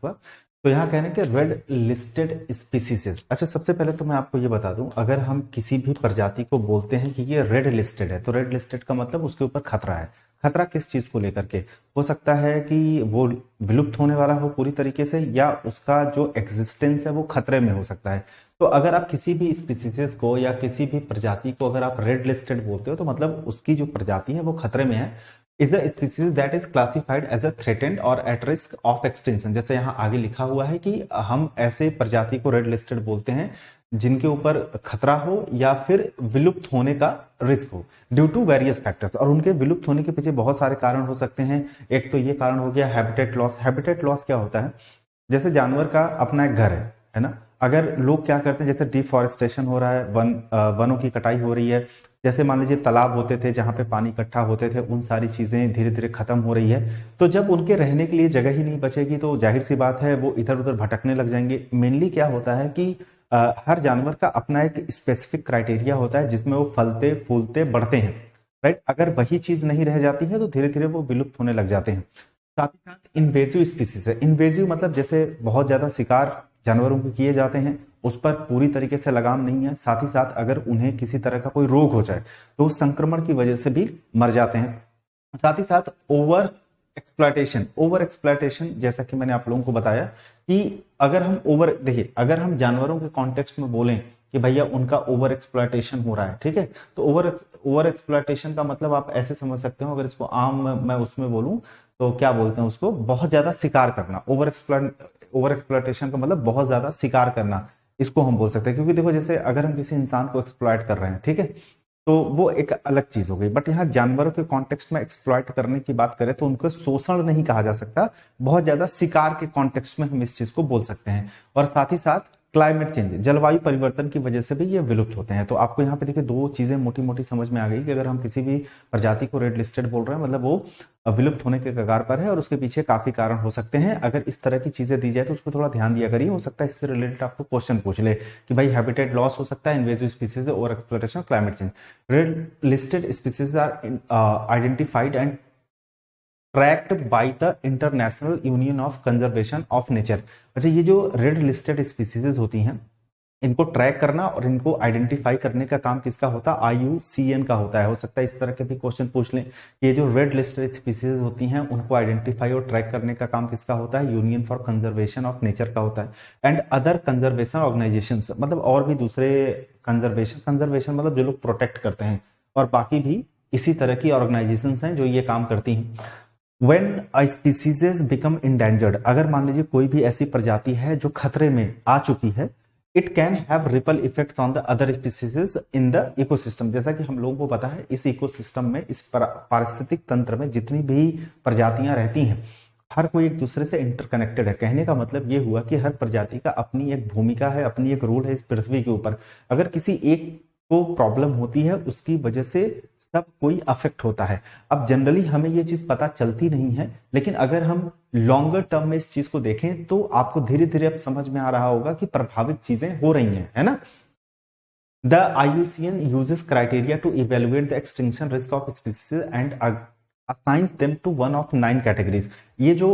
हुआ। तो यहाँ कहने के रेड लिस्टेड स्पीसीज। अच्छा, सबसे पहले तो मैं आपको ये बता दूं, अगर हम किसी भी प्रजाति को बोलते हैं कि ये रेड लिस्टेड है, तो रेड लिस्टेड का मतलब उसके ऊपर खतरा है। खतरा किस चीज को लेकर के? हो सकता है कि वो विलुप्त होने वाला हो पूरी तरीके से, या उसका जो एग्जिस्टेंस है वो खतरे में हो सकता है। तो अगर आप किसी भी स्पीसीज को या किसी भी प्रजाति को अगर आप रेड लिस्टेड बोलते हो, तो मतलब उसकी जो प्रजाति है वो खतरे में है। Is the species that is classified as a threatened और एट रिस्क ऑफ एक्सटिंक्शन। जैसे यहाँ आगे लिखा हुआ है कि हम ऐसे प्रजाति को रेड लिस्टेड बोलते हैं जिनके ऊपर खतरा हो या फिर विलुप्त होने का रिस्क हो, ड्यू टू वेरियस फैक्टर्स। और उनके विलुप्त होने के पीछे बहुत सारे कारण हो सकते हैं। एक तो ये कारण हो गया हैबिटेट लॉस। हैबिटेट लॉस क्या होता है? जैसे जानवर का अपना एक घर है ना। अगर लोग क्या करते हैं, जैसे डिफॉरेस्टेशन हो रहा है, वनों की कटाई हो रही है, जैसे मान लीजिए तालाब होते थे जहां पे पानी इकट्ठा होते थे, उन सारी चीजें धीरे धीरे खत्म हो रही है। तो जब उनके रहने के लिए जगह ही नहीं बचेगी तो जाहिर सी बात है वो इधर उधर भटकने लग जाएंगे। मेनली क्या होता है कि हर जानवर का अपना एक स्पेसिफिक क्राइटेरिया होता है जिसमें वो फलते फूलते बढ़ते हैं, राइट। अगर वही चीज नहीं रह जाती है तो धीरे धीरे वो विलुप्त होने लग जाते हैं। साथ ही साथ इन्वेजिव स्पीसीज है। इन्वेजिव मतलब जैसे बहुत ज्यादा शिकार जानवरों के किए जाते हैं, उस पर पूरी तरीके से लगाम नहीं है। साथ ही साथ अगर उन्हें किसी तरह का कोई रोग हो जाए तो उस संक्रमण की वजह से भी मर जाते हैं। साथ ही साथ ओवर एक्सप्लॉयटेशन। ओवर एक्सप्लॉयटेशन जैसा कि मैंने आप लोगों को बताया कि अगर हम देखिए, अगर हम जानवरों के कॉन्टेक्स्ट में बोलें कि भैया उनका ओवर एक्सप्लॉयटेशन हो रहा है, ठीक है, तो ओवर एक्सप्लॉयटेशन का मतलब आप ऐसे समझ सकते हो, अगर इसको आम मैं उसमें बोलूं तो क्या बोलते हैं उसको, बहुत ज्यादा शिकार करना। ओवर एक्सप्लॉयटेशन का मतलब बहुत ज्यादा शिकार करना, इसको हम बोल सकते हैं। क्योंकि देखो, जैसे अगर हम किसी इंसान को एक्सप्लॉयट कर रहे हैं, ठीक है, तो वो एक अलग चीज हो गई। बट यहाँ जानवरों के कॉन्टेक्स्ट में एक्सप्लॉयट करने की बात करें तो उनको शोषण नहीं कहा जा सकता, बहुत ज्यादा शिकार के कॉन्टेक्स्ट में हम इस चीज को बोल सकते हैं। और साथ ही साथ क्लाइमेट चेंज, जलवायु परिवर्तन की वजह से भी ये विलुप्त होते हैं। तो आपको यहाँ पे देखिए दो चीजें मोटी मोटी समझ में आ गई कि अगर हम किसी भी प्रजाति को रेड लिस्टेड बोल रहे हैं मतलब वो विलुप्त होने के कगार पर है, और उसके पीछे काफी कारण हो सकते हैं। अगर इस तरह की चीजें दी जाए तो उसको थोड़ा ध्यान दिया करिए। हो सकता है इससे रिलेटेड आपको क्वेश्चन पूछ ले कि भाई हैबिटेट लॉस हो सकता है, invasive species, over exploitation, climate change. Red listed species are identified and tracked by the International Union of Conservation of Nature. अच्छा, ये जो रेड लिस्टेड स्पीसीज होती हैं, इनको ट्रैक करना और इनको आइडेंटिफाई करने का काम किसका होता है? IUCN का होता है। हो सकता है इस तरह के भी क्वेश्चन पूछ लें कि ये जो रेड लिस्टेड स्पीसीज होती हैं उनको आइडेंटिफाई और ट्रैक करने का काम किसका होता है? Union for conservation of nature का होता है। एंड अदर कंजर्वेशन ऑर्गेनाइजेशंस, मतलब और भी दूसरे कंजर्वेशन मतलब जो लोग प्रोटेक्ट करते हैं, और बाकी भी इसी तरह की ऑर्गेनाइजेशंस हैं जो ये काम करती हैं। When a species become endangered, अगर मान लीजिए कोई भी ऐसी प्रजाति है जो खतरे में आ चुकी है, it can have ripple effects on the other species in the ecosystem. जैसा कि हम लोगों को पता है, इस इकोसिस्टम में, इस पारिस्थितिक तंत्र में जितनी भी प्रजातियां रहती हैं, हर कोई एक दूसरे से इंटरकनेक्टेड है। कहने का मतलब ये हुआ कि हर प्रजाति का अपनी एक भूमिका है, अपनी एक रोल है इस पृथ्वी के ऊपर। अगर किसी एक को प्रॉब्लम होती है, उसकी वजह से सब कोई अफेक्ट होता है। अब जनरली हमें ये चीज पता चलती नहीं है, लेकिन अगर हम लॉन्गर टर्म में इस चीज को देखें तो आपको धीरे धीरे अब समझ में आ रहा होगा कि प्रभावित चीजें हो रही हैं, है ना। The IUCN uses criteria to evaluate the extinction risk of species and assigns them to one of 9 categories। ये जो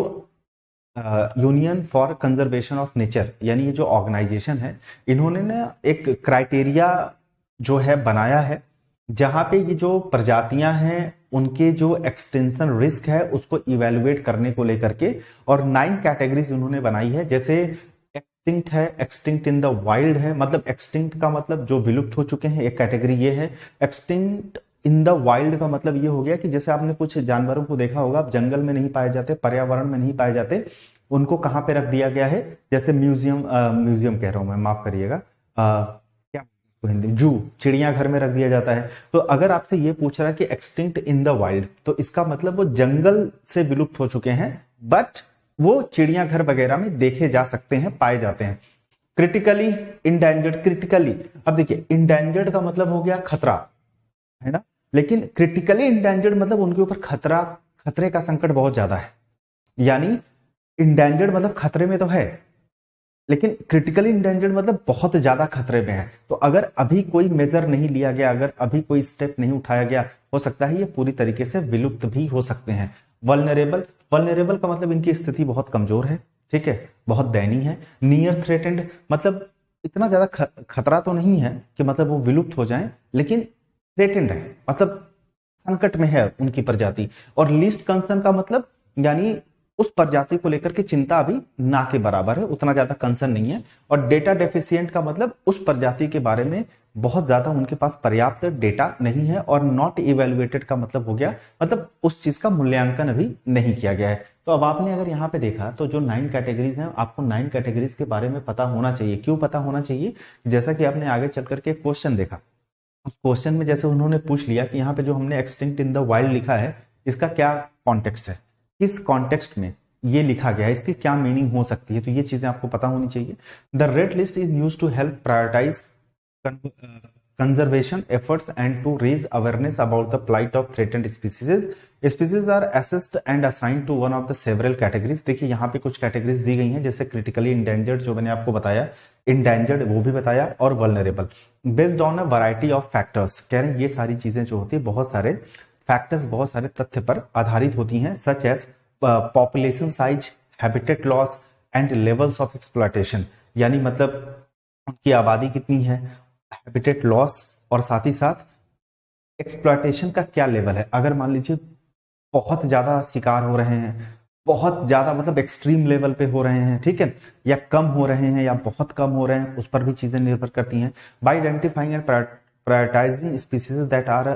union for conservation of nature, यानी ये जो ऑर्गेनाइजेशन है, इन्होंने ना एक क्राइटेरिया जो है बनाया है, जहां पे ये जो प्रजातियां हैं उनके जो एक्सटेंशन रिस्क है उसको इवेलुएट करने को लेकर के, और 9 कैटेगरीज उन्होंने बनाई है। जैसे एक्सटिंक्ट है, एक्सटिंक्ट इन द वाइल्ड है, मतलब एक्सटिंक्ट का मतलब जो विलुप्त हो चुके हैं, एक कैटेगरी ये है। एक्सटिंक्ट इन द वाइल्ड का मतलब ये हो गया कि जैसे आपने कुछ जानवरों को देखा होगा, जंगल में नहीं पाए जाते, पर्यावरण में नहीं पाए जाते, उनको कहां पे रख दिया गया है? जैसे म्यूजियम कह रहा हूं मैं, माफ करिएगा, हिंदी जू, चिड़ियाघर में रख दिया जाता है। तो अगर आपसे ये पूछ रहा है कि एक्सटिंक्ट इन द वाइल्ड, तो इसका मतलब वो जंगल से विलुप्त हो चुके हैं, बट वो चिड़ियाघर वगैरह में देखे जा सकते हैं, पाए जाते हैं। क्रिटिकली इंडेंजर्ड, क्रिटिकली, अब देखिए इंडेंजर्ड का मतलब हो गया खतरा, है ना, लेकिन क्रिटिकली इंडेंजर्ड मतलब उनके ऊपर खतरे का संकट बहुत ज्यादा है। यानी इंडेंजर्ड मतलब खतरे में तो है, लेकिन क्रिटिकली इंडेंजर्ड मतलब बहुत ज्यादा खतरे में है। तो अगर अभी कोई मेजर नहीं लिया गया, अगर अभी कोई स्टेप नहीं उठाया गया, हो सकता है ये पूरी तरीके से विलुप्त भी हो सकते हैं। वल्नरेबल का मतलब इनकी स्थिति बहुत कमजोर है, ठीक है, बहुत दयनीय है। नियर थ्रेटेंड मतलब इतना ज्यादा खतरा तो नहीं है कि मतलब वो विलुप्त हो जाएं, लेकिन थ्रेटेंड है मतलब संकट में है उनकी प्रजाति। और लीस्ट कंसर्न का मतलब यानी उस प्रजाति को लेकर के चिंता अभी ना के बराबर है, उतना ज्यादा कंसर्न नहीं है। और डेटा डेफिशिएंट का मतलब उस प्रजाति के बारे में बहुत ज्यादा उनके पास पर्याप्त डेटा नहीं है। और नॉट इवेल्युएटेड का मतलब हो गया मतलब उस चीज का मूल्यांकन अभी नहीं किया गया है। तो अब आपने अगर यहाँ पे देखा तो जो 9 कैटेगरीज हैं, आपको 9 कैटेगरीज के बारे में पता होना चाहिए। क्यों पता होना चाहिए? जैसा कि आपने आगे चल करके क्वेश्चन देखा, उस क्वेश्चन में जैसे उन्होंने पूछ लिया कि यहाँ पे जो हमने एक्सटिंक्ट इन द वाइल्ड लिखा है, इसका क्या कॉन्टेक्स्ट है, किस कॉन्टेक्स्ट में ये लिखा गया है, इसकी क्या मीनिंग हो सकती है, तो ये चीजें आपको पता होनी चाहिए। The red list is used to help prioritise conservation efforts and to raise awareness about the plight of threatened species. Species are assessed and assigned to one of the several categories. देखिए यहाँ पे कुछ categories दी गई हैं, जैसे critically endangered जो मैंने आपको बताया, इंडेंजर्ड वो भी बताया, और vulnerable. Based on a variety of factors, कह रहे हैं ये सारी चीजें जो होती है बहुत सारे फैक्टर्स, बहुत सारे तथ्य पर आधारित होती हैं, such as population size, habitat loss and levels of exploitation, यानी मतलब उनकी आबादी कितनी है, हैबिटेट लॉस, और साथ ही साथ एक्सप्लॉयटेशन का क्या लेवल है। अगर मान लीजिए बहुत ज्यादा शिकार हो रहे हैं, बहुत ज्यादा मतलब एक्सट्रीम लेवल पे हो रहे हैं, ठीक है, या कम हो रहे हैं या बहुत कम हो रहे हैं, उस पर भी चीजें निर्भर करती हैं। By identifying and prioritising species that are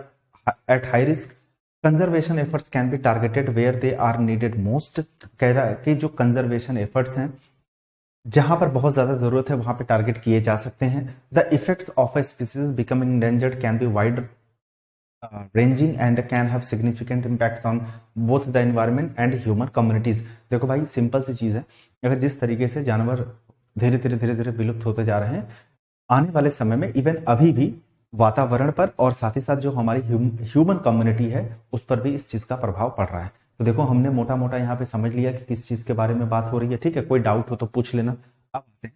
at high risk, conservation efforts can be targeted where they are needed most. कह रहा है कि जो कंजर्वेशन एफर्ट्स हैं, जहां पर बहुत ज्यादा जरूरत है वहां पे टारगेट किए जा सकते हैं। The effects of a species becoming endangered can be wide ranging and can have significant impacts on both the environment and human communities. देखो भाई, सिंपल सी चीज है, अगर जिस तरीके से जानवर धीरे धीरे विलुप्त होते जा रहे हैं, आने वाले समय में इवन अभी भी वातावरण पर और साथ ही साथ जो हमारी ह्यूमन कम्युनिटी है उस पर भी इस चीज का प्रभाव पड़ रहा है। तो देखो हमने मोटा मोटा यहाँ पे समझ लिया कि किस चीज के बारे में बात हो रही है, ठीक है, कोई डाउट हो तो पूछ लेना। अब आते हैं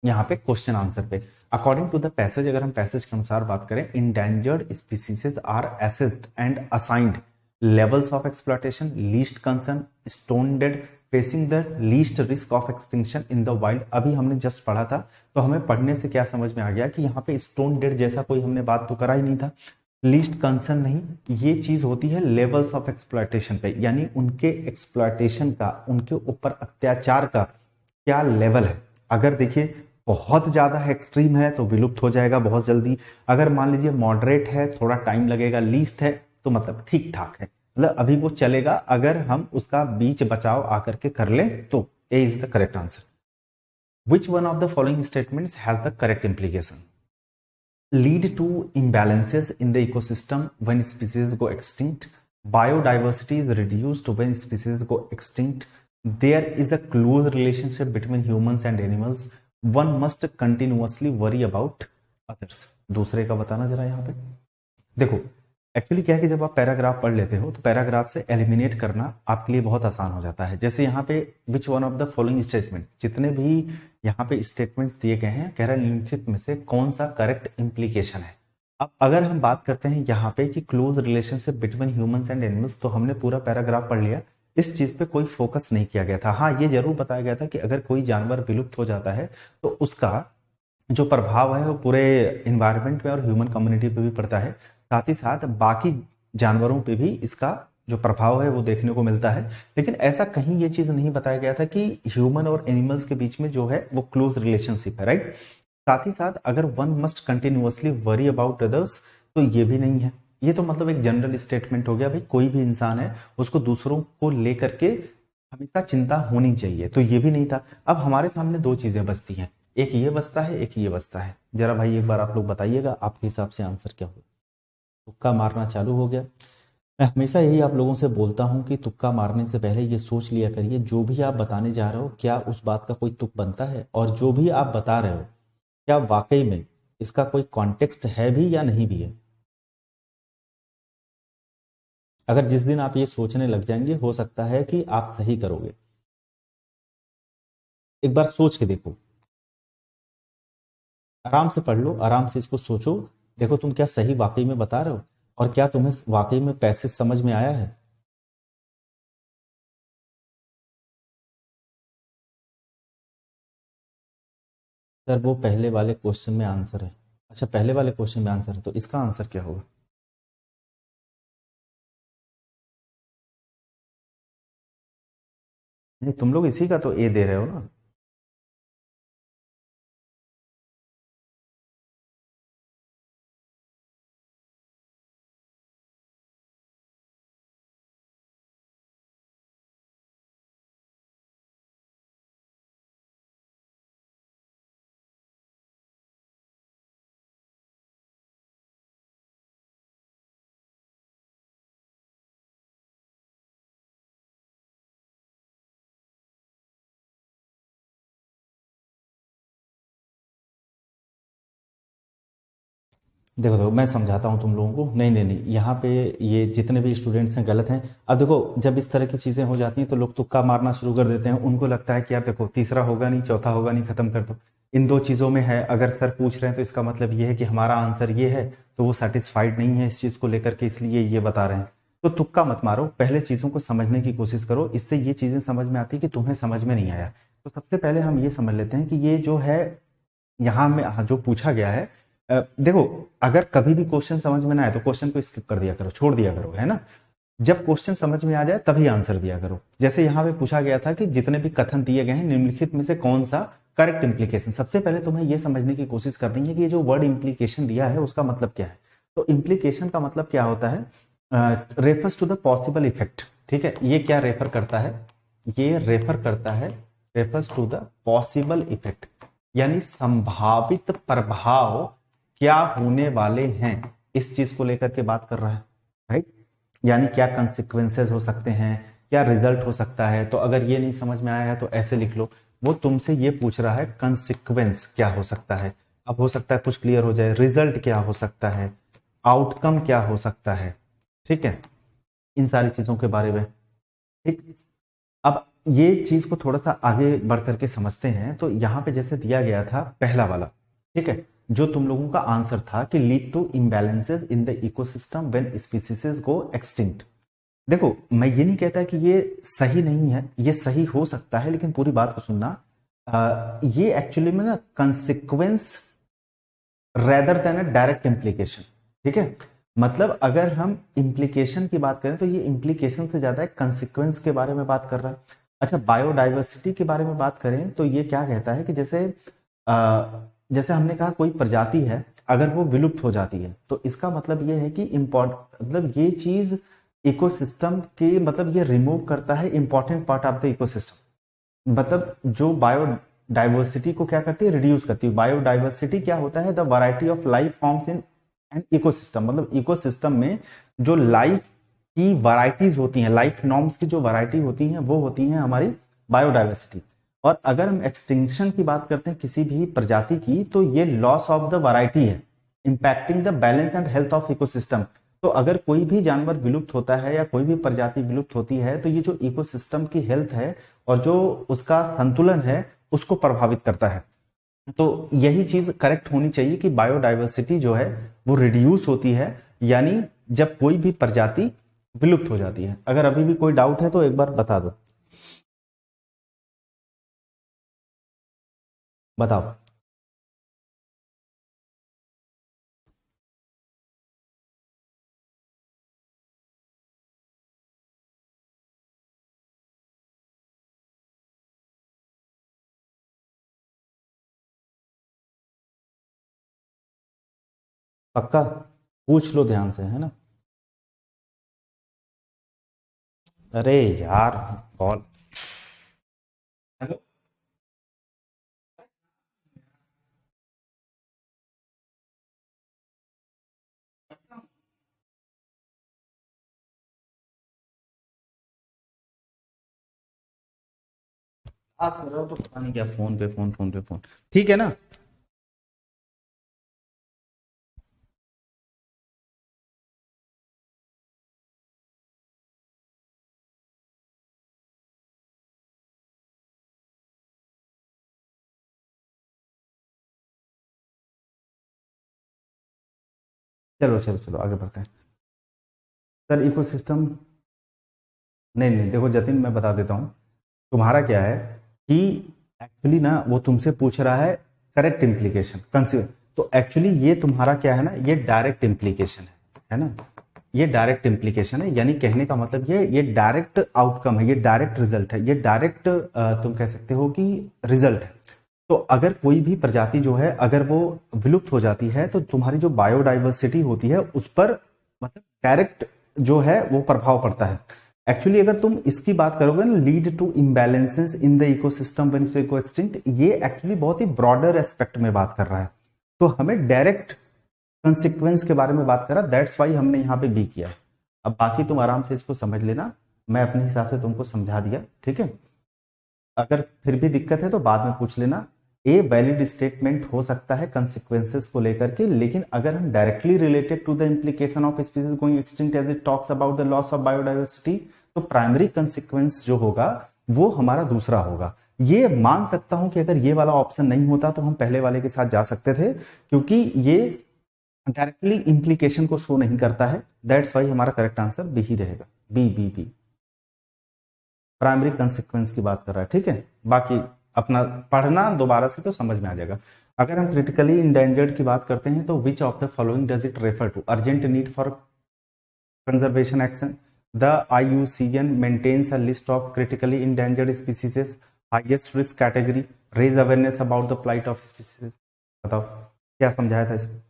यहाँ पे क्वेश्चन आंसर पे। अकॉर्डिंग टू द पैसेज, अगर हम पैसेज के अनुसार बात करें, endangered species are assessed and assigned levels of exploitation, least concern, stone dead, facing the least risk of extinction in the wild. अभी हमने जस्ट पढ़ा था, तो हमें पढ़ने से क्या समझ में आ गया कि यहाँ पे स्टोन डेड जैसा कोई हमने बात तो करा ही नहीं था। लीस्ट कंसर्न नहीं, ये चीज होती है लेवल्स ऑफ एक्सप्लॉयटेशन पे, यानी उनके एक्सप्लॉयटेशन का, उनके ऊपर अत्याचार का क्या लेवल है। अगर देखिए बहुत ज्यादा एक्सट्रीम है तो विलुप्त हो जाएगा बहुत जल्दी, अगर मान लीजिए मॉडरेट है थोड़ा टाइम लगेगा, लीस्ट है तो मतलब ठीक ठाक है, मतलब अभी वो चलेगा अगर हम उसका बीच बचाव आकर के कर लें तो। A is the correct answer. Which one of the following statements has the correct implication? lead to imbalances in the ecosystem when species go extinct, biodiversity is reduced when species go extinct, there is a close relationship between humans and animals, one must continuously worry about others। दूसरे का बताना जरा यहाँ पे। देखो actually क्या है कि जब आप पैराग्राफ पढ़ लेते हो तो पैराग्राफ से एलिमिनेट करना आपके लिए बहुत आसान हो जाता है। जैसे यहाँ पे विच one of the following statement, जितने भी यहाँ पे स्टेटमेंट्स दिए गए हैं, कह रहा है निम्नलिखित में से कौन सा करेक्ट इंप्लीकेशन है। अब अगर हम बात करते हैं यहाँ पे कि close relationship between humans and animals, तो हमने पूरा पैराग्राफ पढ़ लिया, इस चीज पे कोई फोकस नहीं किया गया था। हाँ, ये जरूर बताया गया था कि अगर कोई जानवर विलुप्त हो जाता है तो उसका जो प्रभाव है वो पूरे इन्वायरमेंट में और ह्यूमन कम्युनिटी पे भी पड़ता है, साथ ही साथ बाकी जानवरों पे भी इसका जो प्रभाव है वो देखने को मिलता है। लेकिन ऐसा कहीं ये चीज नहीं बताया गया था कि ह्यूमन और एनिमल्स के बीच में जो है वो क्लोज रिलेशनशिप है, राइट। साथ ही साथ अगर one must continuously worry about others, तो ये भी नहीं है। ये तो मतलब एक जनरल स्टेटमेंट हो गया, भाई कोई भी इंसान है उसको दूसरों को लेकर के हमेशा चिंता होनी चाहिए, तो ये भी नहीं था। अब हमारे सामने दो चीजें बचती हैं, एक ये बचता है, एक ये बचता है। जरा भाई एक बार आप लोग बताइएगा आपके हिसाब से आंसर क्या होगा। तुक्का मारना चालू हो गया। मैं हमेशा यही आप लोगों से बोलता हूं कि तुक्का मारने से पहले ये सोच लिया करिए जो भी आप बताने जा रहे हो क्या उस बात का कोई तुक बनता है, और जो भी आप बता रहे हो क्या वाकई में इसका कोई कॉन्टेक्स्ट है भी या नहीं भी है। अगर जिस दिन आप ये सोचने लग जाएंगे हो सकता है कि आप सही करोगे। एक बार सोच के देखो, आराम से पढ़ लो, आराम से इसको सोचो, देखो तुम क्या सही वाकई में बता रहे हो और क्या तुम्हें वाकई में पैसेज समझ में आया है। सर वो पहले वाले क्वेश्चन में आंसर है। अच्छा, पहले वाले क्वेश्चन में आंसर है, तो इसका आंसर क्या होगा? नहीं, तुम लोग इसी का तो ए दे रहे हो ना। देखो देखो, मैं समझाता हूँ तुम लोगों को। नहीं नहीं नहीं, यहाँ पे ये जितने भी स्टूडेंट्स हैं गलत हैं। अब देखो, जब इस तरह की चीजें हो जाती हैं तो लोग तुक्का मारना शुरू कर देते हैं। उनको लगता है कि यार देखो, तीसरा होगा नहीं, चौथा होगा नहीं, खत्म कर दो। इन दो चीजों में है, अगर सर पूछ रहे हैं तो इसका मतलब ये है कि हमारा आंसर ये है, तो वो सेटिस्फाइड नहीं है इस चीज को लेकर के, इसलिए ये बता रहे हैं। तो तुक्का मत मारो, पहले चीजों को समझने की कोशिश करो। इससे ये चीजें समझ में आती है कि तुम्हें समझ में नहीं आया। तो सबसे पहले हम ये समझ लेते हैं कि ये जो है यहाँ में जो पूछा गया है, देखो, अगर कभी भी क्वेश्चन समझ में ना आए तो क्वेश्चन को स्किप कर दिया करो, छोड़ दिया करो, है ना। जब क्वेश्चन समझ में आ जाए तभी आंसर दिया करो। जैसे यहाँ पे पूछा गया था कि जितने भी कथन दिए गए हैं निम्नलिखित में से कौन सा करेक्ट इंप्लीकेशन। सबसे पहले तुम्हें यह समझने की कोशिश करनी है कि ये जो वर्ड इंप्लीकेशन दिया है उसका मतलब क्या है। तो इंप्लीकेशन का मतलब क्या होता है? Refers to the possible effect. ठीक है, ये क्या रेफर करता है? ये रेफर करता है, refers to the possible effect, यानी संभावित प्रभाव क्या होने वाले हैं, इस चीज को लेकर के बात कर रहा है, राइट। यानी क्या कंसिक्वेंसेस हो सकते हैं, क्या रिजल्ट हो सकता है। तो अगर ये नहीं समझ में आया है तो ऐसे लिख लो, वो तुमसे ये पूछ रहा है कंसिक्वेंस क्या हो सकता है। अब हो सकता है कुछ क्लियर हो जाए, रिजल्ट क्या हो सकता है, आउटकम क्या हो सकता है, ठीक है, इन सारी चीजों के बारे में। ठीक। अब ये चीज को थोड़ा सा आगे बढ़ करके समझते हैं। तो यहां पे जैसे दिया गया था पहला वाला, ठीक है, जो तुम लोगों का आंसर था कि lead to imbalances in the ecosystem when species go extinct. देखो, मैं ये नहीं कहता कि ये सही नहीं है, ये सही हो सकता है, लेकिन पूरी बात को सुनना। ये एक्चुअली में ना कंसिक्वेंस रेदर देन अ डायरेक्ट इम्प्लीकेशन। ठीक है, मतलब अगर हम इम्प्लीकेशन की बात करें तो ये इम्प्लीकेशन से ज्यादा कंसिक्वेंस के बारे में बात कर रहा है। अच्छा, बायोडाइवर्सिटी के बारे में बात करें तो ये क्या कहता है कि जैसे हमने कहा कोई प्रजाति है, अगर वो विलुप्त हो जाती है तो इसका मतलब ये है कि मतलब ये चीज इकोसिस्टम के, मतलब ये रिमूव करता है important part of the ecosystem. मतलब जो बायोडाइवर्सिटी को क्या करती है, रिड्यूस करती है। बायोडाइवर्सिटी क्या होता है? The variety of life forms in an ecosystem. मतलब इकोसिस्टम में जो लाइफ की वैरायटीज होती हैं, लाइफ नॉर्म्स की जो वैरायटी होती हैं, वो होती हैं हमारी बायोडाइवर्सिटी। और अगर हम एक्सटिंक्शन की बात करते हैं किसी भी प्रजाति की, तो ये लॉस ऑफ द वैरायटी है, impacting the balance and health of ecosystem. तो अगर कोई भी जानवर विलुप्त होता है या कोई भी प्रजाति विलुप्त होती है तो ये जो इकोसिस्टम की हेल्थ है और जो उसका संतुलन है उसको प्रभावित करता है। तो यही चीज करेक्ट होनी चाहिए कि बायोडाइवर्सिटी जो है वो रिड्यूस होती है, यानी जब कोई भी प्रजाति विलुप्त हो जाती है। अगर अभी भी कोई डाउट है तो एक बार बता दो, बताओ। पक्का? पूछ लो ध्यान से, है ना। अरे यार, कॉल। हेलो। पास में रहो तो पता नहीं क्या, फोन पे फोन, फोन पे फोन। ठीक है ना। चलो चलो चलो, आगे बढ़ते हैं। सर इकोसिस्टम, नहीं नहीं, देखो जतिन, मैं बता देता हूँ। तुम्हारा क्या है कि एक्चुअली ना वो तुमसे पूछ रहा है करेक्ट इम्प्लीकेशन कंसिडर। तो एक्चुअली ये तुम्हारा क्या है ना, ये डायरेक्ट इम्प्लीकेशन है ना, ये डायरेक्ट इम्प्लीकेशन है, यानी कहने का मतलब ये डायरेक्ट आउटकम है, ये डायरेक्ट रिजल्ट है, ये डायरेक्ट तुम कह सकते हो कि रिजल्ट है। तो अगर कोई भी प्रजाति जो है अगर वो विलुप्त हो जाती है तो तुम्हारी जो बायोडाइवर्सिटी होती है उस पर मतलब डायरेक्ट जो है वो प्रभाव पड़ता है। एक्चुअली अगर तुम इसकी बात करोगे ना, lead to imbalances in the ecosystem when it go extinct, ये एक्चुअली बहुत ही ब्रॉडर एस्पेक्ट में बात कर रहा है। तो हमें डायरेक्ट कंसिक्वेंस के बारे में बात करा, दैट्स वाई हमने यहाँ पे बी किया। अब बाकी तुम आराम से इसको समझ लेना, मैं अपने हिसाब से तुमको समझा दिया, ठीक है। अगर फिर भी दिक्कत है तो बाद में पूछ लेना। ए वैलिड स्टेटमेंट हो सकता है कंसिक्वेंसेस को लेकर के, लेकिन अगर हम directly related to the implication of species going extinct as it talks about the loss of biodiversity, तो प्राइमरी कंसिक्वेंस जो होगा वो हमारा दूसरा होगा। ये मान सकता हूं कि अगर ये वाला ऑप्शन नहीं होता तो हम पहले वाले के साथ जा सकते थे, क्योंकि ये डायरेक्टली इंप्लीकेशन को शो नहीं करता है। दैट्स वाई हमारा करेक्ट आंसर बी ही रहेगा, B B B, primary consequence की बात कर रहा है, ठीक है। बाकी अपना पढ़ना दोबारा से तो समझ में आ जाएगा। अगर हम क्रिटिकली इंडेंजर्ड की बात करते हैं तो which of the following does it refer to, urgent need for conservation action, the IUCN maintains a list of critically endangered species, highest risk category, raise awareness about the plight of species. बताओ क्या समझाया था इसको।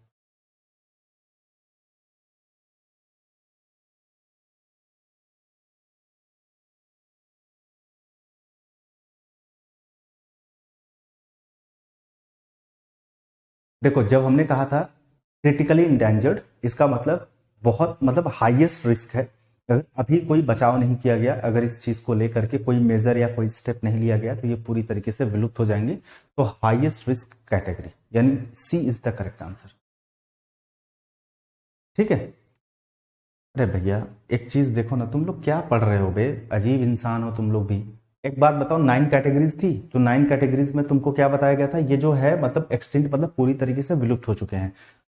देखो जब हमने कहा था क्रिटिकली इंडेंजर्ड, इसका मतलब बहुत मतलब हाईएस्ट रिस्क है। अगर अभी कोई बचाव नहीं किया गया, अगर इस चीज को लेकर के कोई मेजर या कोई स्टेप नहीं लिया गया तो ये पूरी तरीके से विलुप्त हो जाएंगे। तो हाईएस्ट रिस्क कैटेगरी यानी सी इज द करेक्ट आंसर, ठीक है। अरे भैया एक चीज देखो ना, तुम लोग क्या पढ़ रहे हो बे, अजीब इंसान हो तुम लोग भी। एक बात बताओ, 9 कैटेगरीज थी, तो 9 कैटेगरीज में तुमको क्या बताया गया था, ये जो है मतलब एक्सटिंक्ट मतलब पूरी तरीके से विलुप्त हो चुके हैं।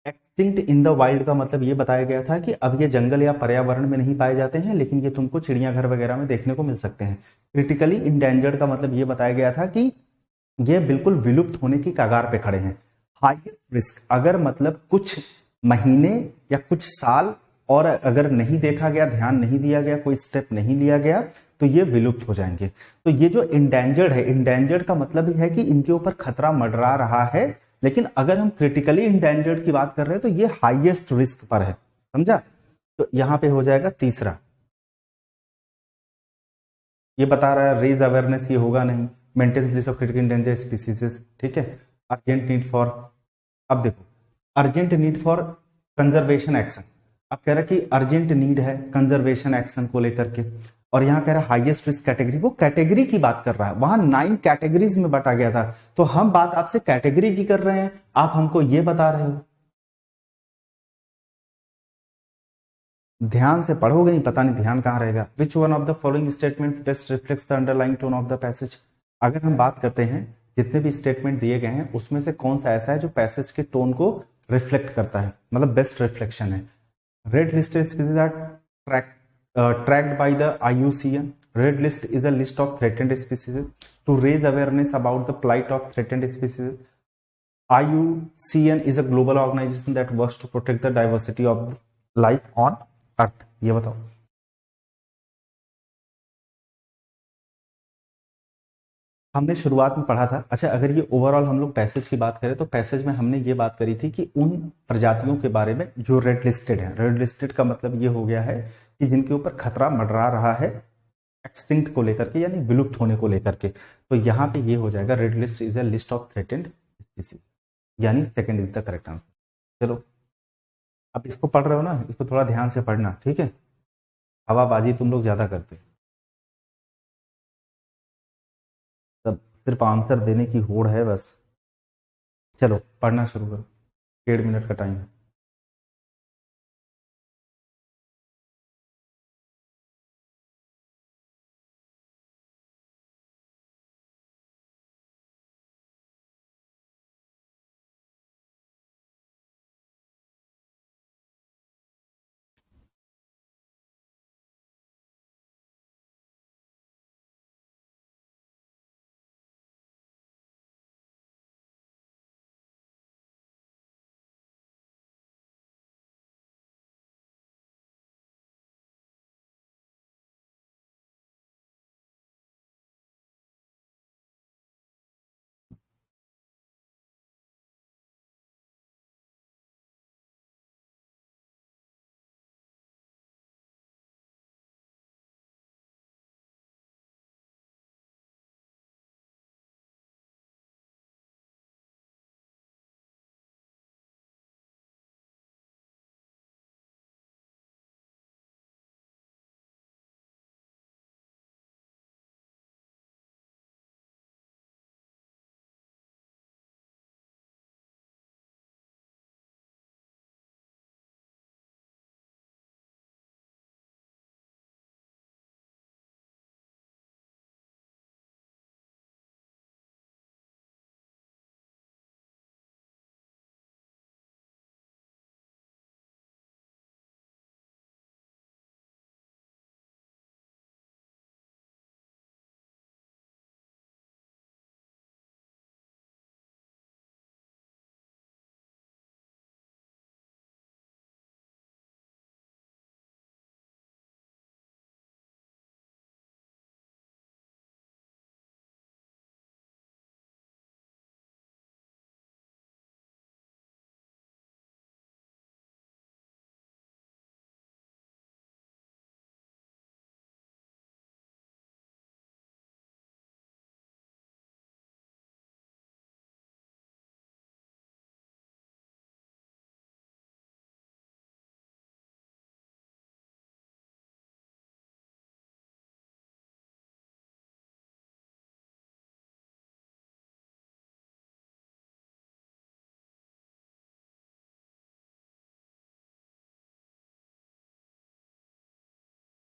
एक्सटिंक्ट इन द वाइल्ड का मतलब ये बताया गया था कि अब ये जंगल या पर्यावरण में नहीं पाए जाते हैं, लेकिन ये तुमको चिड़ियाघर वगैरह में देखने को मिल सकते हैं। क्रिटिकली इंडेंजर्ड का मतलब ये बताया गया था कि ये बिल्कुल विलुप्त होने की कगार पे खड़े हैं। हाईएस्ट रिस्क अगर मतलब कुछ महीने या कुछ साल और अगर नहीं देखा गया, ध्यान नहीं दिया गया, कोई स्टेप नहीं लिया गया तो ये विलुप्त हो जाएंगे। तो ये जो इंडेंजर्ड है, इंडेंजर्ड का मतलब है कि इनके ऊपर खतरा मंडरा रहा है, लेकिन अगर हम क्रिटिकली इंडेंजर्ड की बात कर रहे हैं तो ये हाईएस्ट रिस्क पर है, समझा। तो यहां पे हो जाएगा तीसरा। ये बता रहा है रेज अवेयरनेस, ये होगा नहीं। Maintenance list of critical endanger species, ठीक है। अर्जेंट नीड फॉर, अब देखो urgent need for conservation action. अब कह रहा है कि अर्जेंट नीड है कंजर्वेशन एक्शन को लेकर के, और यहां कह रहा है हाईएस्ट रिस्क कैटेगरी, वो कैटेगरी की बात कर रहा है। वहां 9 कैटेगरीज में बांटा गया था, तो हम बात आपसे कैटेगरी की कर रहे हैं, आप हमको ये बता रहे हो। ध्यान से पढ़ोगे नहीं, पता नहीं ध्यान कहां रहेगा। विच one of the following statements best reflects the underlying tone of the passage. अगर हम बात करते हैं जितने भी स्टेटमेंट दिए गए हैं उसमें से कौन सा ऐसा है जो पैसेज के टोन को रिफ्लेक्ट करता है, मतलब बेस्ट रिफ्लेक्शन है। Red listed species are tracked by the IUCN. Red list is a list of threatened species to raise awareness about the plight of threatened species. IUCN is a global organization that works to protect the diversity of life on Earth. ये बताओ। हमने शुरुआत में पढ़ा था। अच्छा अगर ये ओवरऑल हम लोग पैसेज की बात करें तो पैसेज में हमने ये बात करी थी कि उन प्रजातियों के बारे में जो रेड लिस्टेड है। रेड लिस्टेड का मतलब ये हो गया है कि जिनके ऊपर खतरा मंडरा रहा है एक्सटिंक्ट को लेकर के, यानी विलुप्त होने को लेकर के। तो यहाँ पे ये हो जाएगा red list is a list of threatened species, यानी second is the correct answer. चलो अब इसको पढ़ रहे हो ना, इसको थोड़ा ध्यान से पढ़ना, ठीक है। हवाबाजी तुम लोग ज्यादा करते, सब सिर्फ आंसर देने की होड़ है बस। चलो पढ़ना शुरू करो, 1.5 मिनट का टाइम है।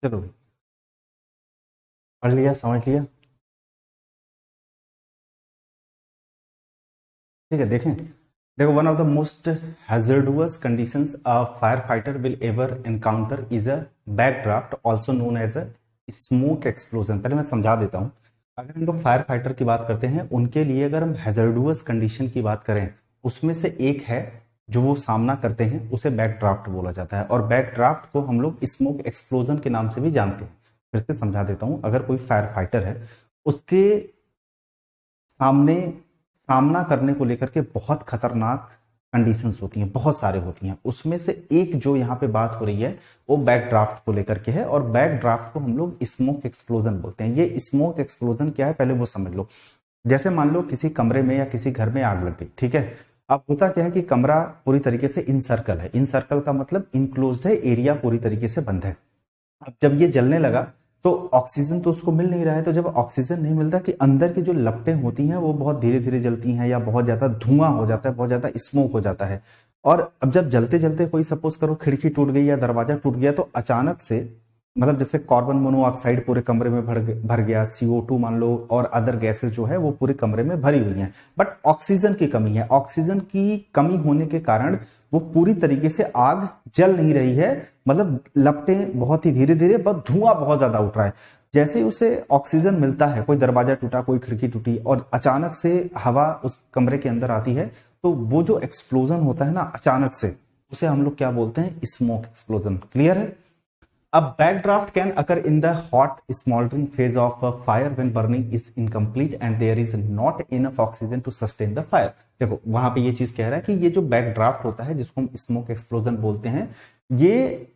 चलो पढ़ लिया, समझ लिया, ठीक है। देखें, देखो, one of the most hazardous conditions a firefighter will ever encounter is a backdraft also known as a smoke explosion. पहले मैं समझा देता हूं। अगर हम लोग फायर फाइटर की बात करते हैं, उनके लिए अगर हम हैजर्डुअस कंडीशन की बात करें, उसमें से एक है जो वो सामना करते हैं, उसे बैक ड्राफ्ट बोला जाता है। और बैक ड्राफ्ट को हम लोग स्मोक एक्सप्लोजन के नाम से भी जानते हैं। फिर से समझा देता हूं। अगर कोई फायर फाइटर है, उसके सामने सामना करने को लेकर के बहुत खतरनाक कंडीशंस होती हैं, बहुत सारे होती हैं। उसमें से एक जो यहाँ पे बात हो रही है वो बैक ड्राफ्ट को लेकर के है। और बैक ड्राफ्ट को हम लोग स्मोक एक्सप्लोजन बोलते हैं। ये स्मोक एक्सप्लोजन क्या है पहले वो समझ लो। जैसे मान लो किसी कमरे में या किसी घर में आग लग गई, ठीक है। अब होता क्या है कि कमरा पूरी तरीके से इन सर्कल है। इन सर्कल का मतलब इनक्लोज्ड है, एरिया पूरी तरीके से बंद है। अब जब ये जलने लगा तो ऑक्सीजन तो उसको मिल नहीं रहा है। तो जब ऑक्सीजन नहीं मिलता, कि अंदर की जो लपटें होती हैं वो बहुत धीरे धीरे जलती हैं, या बहुत ज्यादा धुआं हो जाता है, बहुत ज्यादा स्मोक हो जाता है। और अब जब जलते जलते कोई सपोज करो खिड़की टूट गई या दरवाजा टूट गया, तो अचानक से मतलब जैसे कार्बन मोनोऑक्साइड पूरे कमरे में भर गया, CO2 मान लो, और अदर गैसेस जो है वो पूरे कमरे में भरी हुई हैं, बट ऑक्सीजन की कमी है। ऑक्सीजन की कमी होने के कारण वो पूरी तरीके से आग जल नहीं रही है। मतलब लपटें बहुत ही धीरे धीरे, बहुत धुआं बहुत ज्यादा उठ रहा है। जैसे ही उसे ऑक्सीजन मिलता है, कोई दरवाजा टूटा, कोई खिड़की टूटी, और अचानक से हवा उस कमरे के अंदर आती है, तो वो जो एक्सप्लोजन होता है ना अचानक से, उसे हम लोग क्या बोलते हैं? Smoke explosion. क्लियर है? A backdraft can occur in the hot smoldering phase of a fire when burning is incomplete and there is not enough oxygen to sustain the fire। देखो वहां पे ये चीज कह रहा है कि ये जो बैकड्राफ्ट होता है, जिसको हम स्मोक एक्सप्लोजन बोलते हैं, ये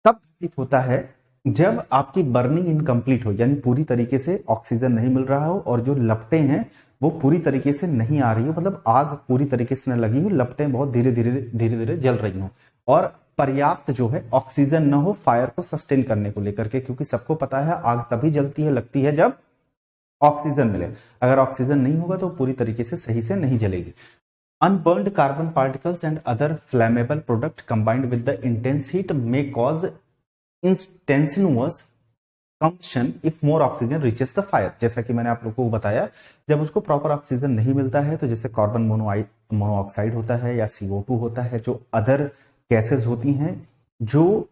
तब घटित होता है जब आपकी बर्निंग इनकम्प्लीट हो, यानी पूरी तरीके से ऑक्सीजन नहीं मिल रहा हो और जो लपटें हैं वो पूरी तरीके से नहीं आ रही हो, मतलब आग पूरी तरीके से न लगी हो, लपटें बहुत धीरे धीरे जल रही हो, और पर्याप्त जो है ऑक्सीजन न हो फायर को सस्टेन करने को लेकर के। क्योंकि सबको पता है आग तभी जलती है, लगती है, जब ऑक्सीजन मिले। अगर ऑक्सीजन नहीं होगा तो पूरी तरीके से सही से नहीं जलेगी। Unburned carbon particles and other flammable product combined with the intense heat may cause instantaneous combustion if more oxygen reaches the fire. जैसा कि मैंने आप लोगों को बताया, जब उसको प्रॉपर ऑक्सीजन नहीं मिलता है, तो जैसे कार्बन मोनोऑक्साइड होता है या CO2 होता है, जो अदर गैसेस होती हैं जो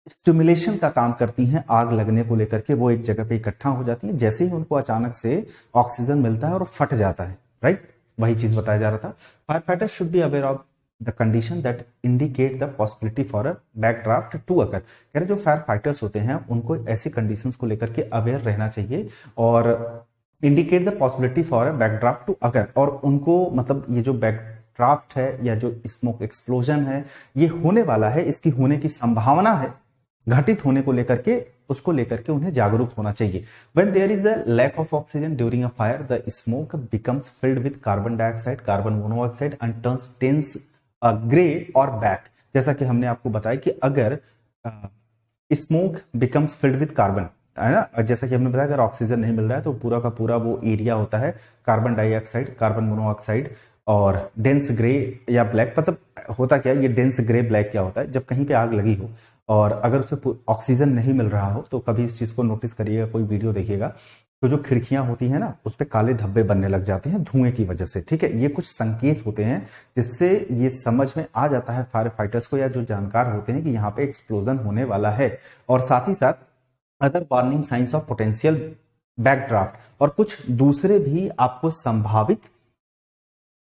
स्टिमुलेशन का काम करती हैं आग लगने को लेकर के, वो एक जगह पे इकट्ठा हो जाती हैं। जैसे ही उनको अचानक से ऑक्सीजन मिलता है और फट जाता है, राइट? वही चीज बताया जा रहा था। Firefighter should be aware of the condition that indicate the possibility for a backdraft to occur. कह रहे जो फायर फाइटर्स होते हैं उनको ऐसी कंडीशंस को लेकर के अवेयर रहना चाहिए, और indicate the possibility for a backdraft to occur. और उनको मतलब ये जो बैकड्राफ्ट है या जो स्मोक एक्सप्लोजन है, ये होने वाला है, इसकी होने की संभावना है, घटित होने को लेकर के, उसको लेकर के उन्हें जागरूक होना चाहिए। When there is a lack of oxygen during a fire, the smoke becomes filled with carbon dioxide, carbon monoxide and turns dense gray or black। जैसा कि हमने आपको बताया कि अगर smoke becomes filled with carbon, है ना, जैसा कि हमने बताया अगर ऑक्सीजन नहीं मिल रहा है तो पूरा का पूरा वो एरिया होता है कार्बन डाइऑक्साइड, कार्बन मोनोऑक्साइड और डेंस ग्रे या ब्लैक। मतलब होता क्या है, ये डेंस ग्रे ब्लैक क्या होता है, जब कहीं पे आग लगी हो और अगर उसे ऑक्सीजन नहीं मिल रहा हो, तो कभी इस चीज को नोटिस करिएगा, कोई वीडियो देखिएगा, तो जो खिड़कियां होती हैं ना, उस पे काले धब्बे बनने लग जाते हैं धुएं की वजह से। ठीक है, ये कुछ संकेत होते हैं जिससे ये समझ में आ जाता है फायर फाइटर्स को या जो जानकार होते हैं कि यहाँ पे एक्सप्लोजन होने वाला है। और साथ ही साथ other warning signs of potential backdraft, और कुछ दूसरे भी आपको संभावित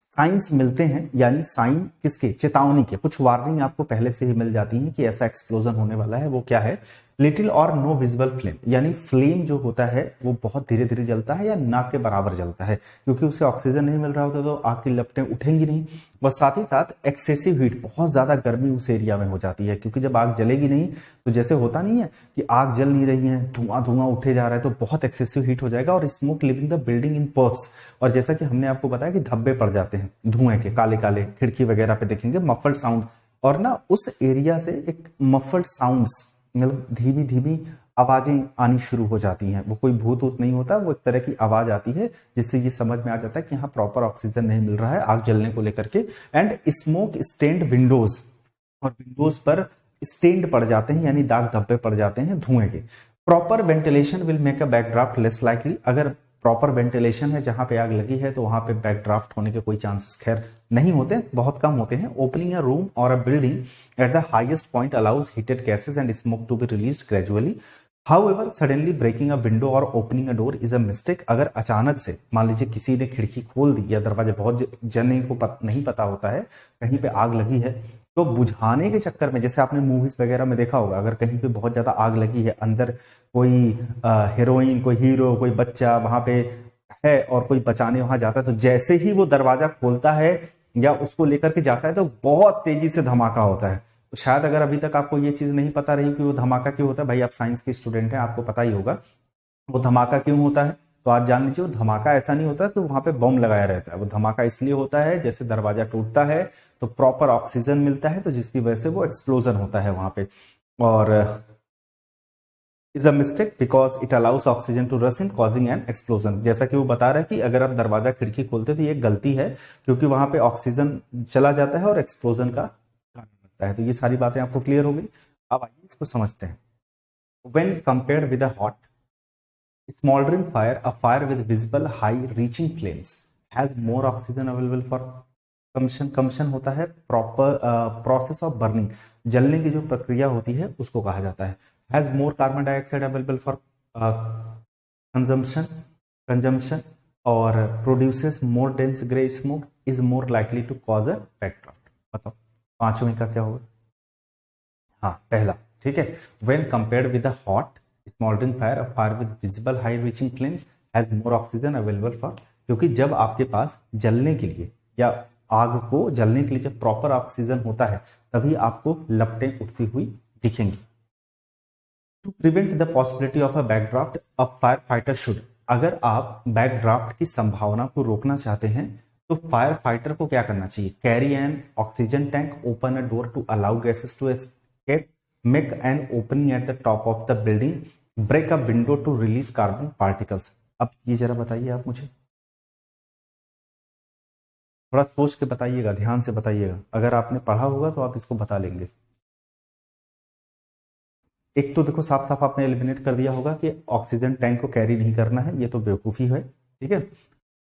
साइंस मिलते हैं, यानी साइन किसके? चेतावनी के। कुछ वार्निंग आपको पहले से ही मिल जाती है कि ऐसा एक्सप्लोजन होने वाला है। वो क्या है? लिटिल और नो विजिबल फ्लेम, यानी फ्लेम जो होता है वो बहुत धीरे धीरे जलता है या ना के बराबर जलता है, क्योंकि उसे ऑक्सीजन नहीं मिल रहा होता तो आग की लपटें उठेंगी नहीं। और साथ ही साथ एक्सेसिव हीट, बहुत ज्यादा गर्मी उस एरिया में हो जाती है, क्योंकि जब आग जलेगी नहीं तो जैसे होता नहीं है कि आग जल नहीं रही है, धुआं धुआं उठे जा रहा है, तो बहुत एक्सेसिव हीट हो जाएगा और smoke leaving the building in puffs. और जैसा कि हमने आपको बताया कि धब्बे पड़ जाते हैं धुएं के, काले काले, खिड़की वगैरह पे देखेंगे मफल्ड साउंड, और ना उस एरिया से एक मफल्ड साउंड्स, मतलब धीमी धीमी आवाजें आनी शुरू हो जाती हैं। वो कोई भूत वूत नहीं होता, वो एक तरह की आवाज आती है जिससे ये समझ में आ जाता है कि यहाँ प्रॉपर ऑक्सीजन नहीं मिल रहा है आग जलने को लेकर के। एंड स्मोक स्टेन्ड विंडोज, और विंडोज पर स्टेन्ड पड़ जाते हैं, यानी दाग धब्बे पड़ जाते हैं धुएं के। Proper ventilation will make a backdraft less likely. अगर प्रॉपर वेंटिलेशन है, जहां पे आग लगी है, तो वहां पे बैकड्राफ्ट होने के कोई चांसेस खैर नहीं होते, बहुत कम होते हैं। Opening a room or a building at the highest point allows heated gases and smoke to be released gradually. However suddenly breaking a window or opening a door is a mistake. अगर अचानक से या लीजिए किसी ने खिड़की खोल दी या दरवाजे, बहुत जने को नहीं पता होता है कहीं पे आग लगी है, तो बुझाने के चक्कर में, जैसे आपने मूवीज वगैरह में देखा होगा, अगर कहीं पे बहुत ज्यादा आग लगी है, अंदर कोई हीरोइन, कोई हीरो, कोई बच्चा वहां पे है और कोई बचाने वहां जाता है, तो जैसे ही वो दरवाजा खोलता है या उसको लेकर के जाता है तो बहुत तेजी से धमाका होता है। तो शायद अगर अभी तक आपको ये चीज नहीं पता रही कि वो धमाका क्यों होता है, भाई आप साइंस के स्टूडेंट हैं, आपको पता ही होगा वो धमाका क्यों होता है। तो आज जान लीजिए, वो धमाका ऐसा नहीं होता कि वहां पे बम लगाया रहता है, वो धमाका इसलिए होता है जैसे दरवाजा टूटता है तो प्रॉपर ऑक्सीजन मिलता है, तो जिसकी वजह से वो एक्सप्लोजन होता है वहां पे। और is a mistake because it allows oxygen to rush in causing an explosion. जैसा कि वो बता रहा है कि अगर आप दरवाजा खिड़की खोलते तो ये गलती है, क्योंकि वहां पे ऑक्सीजन चला जाता है और एक्सप्लोजन का कारण बनता है। तो ये सारी बातें आपको क्लियर हो गई। अब आइए इसको समझते हैं। When compared with a hot smoldering fire, a fire with visible high reaching flames has more oxygen available for combustion। combustion होता है प्रॉपर प्रोसेस ऑफ बर्निंग, जलने की जो प्रक्रिया होती है उसको कहा जाता है। Has more carbon dioxide available for consumption और produces more dense grey smoke, is more likely to cause a backdraft. बताओ पांचवें का क्या होगा? हाँ पहला, ठीक है। When compared with a hot smouldering fire, a fire with visible high reaching flames has more oxygen available for. क्योंकि जब आपके पास जलने के लिए या आग को जलने के लिए जब प्रॉपर ऑक्सीजन होता है, तभी आपको लपटें उठती हुई दिखेंगी। To prevent the possibility of a backdraft, a firefighter should. अगर आप बैकड्राफ्ट की संभावना को रोकना चाहते हैं तो फायर फाइटर को क्या करना चाहिए? Carry an oxygen tank, open a door to allow gases to escape, make an opening at the top of the building, break a window to release carbon particles. अब ये जरा बताइए आप मुझे, थोड़ा सोच के बताइएगा, ध्यान से बताइएगा। अगर आपने पढ़ा होगा तो आप इसको बता लेंगे। एक तो देखो साफ साफ आपने एलिमिनेट कर दिया होगा कि ऑक्सीजन टैंक को कैरी नहीं करना है, ये तो बेवकूफी है, ठीक है।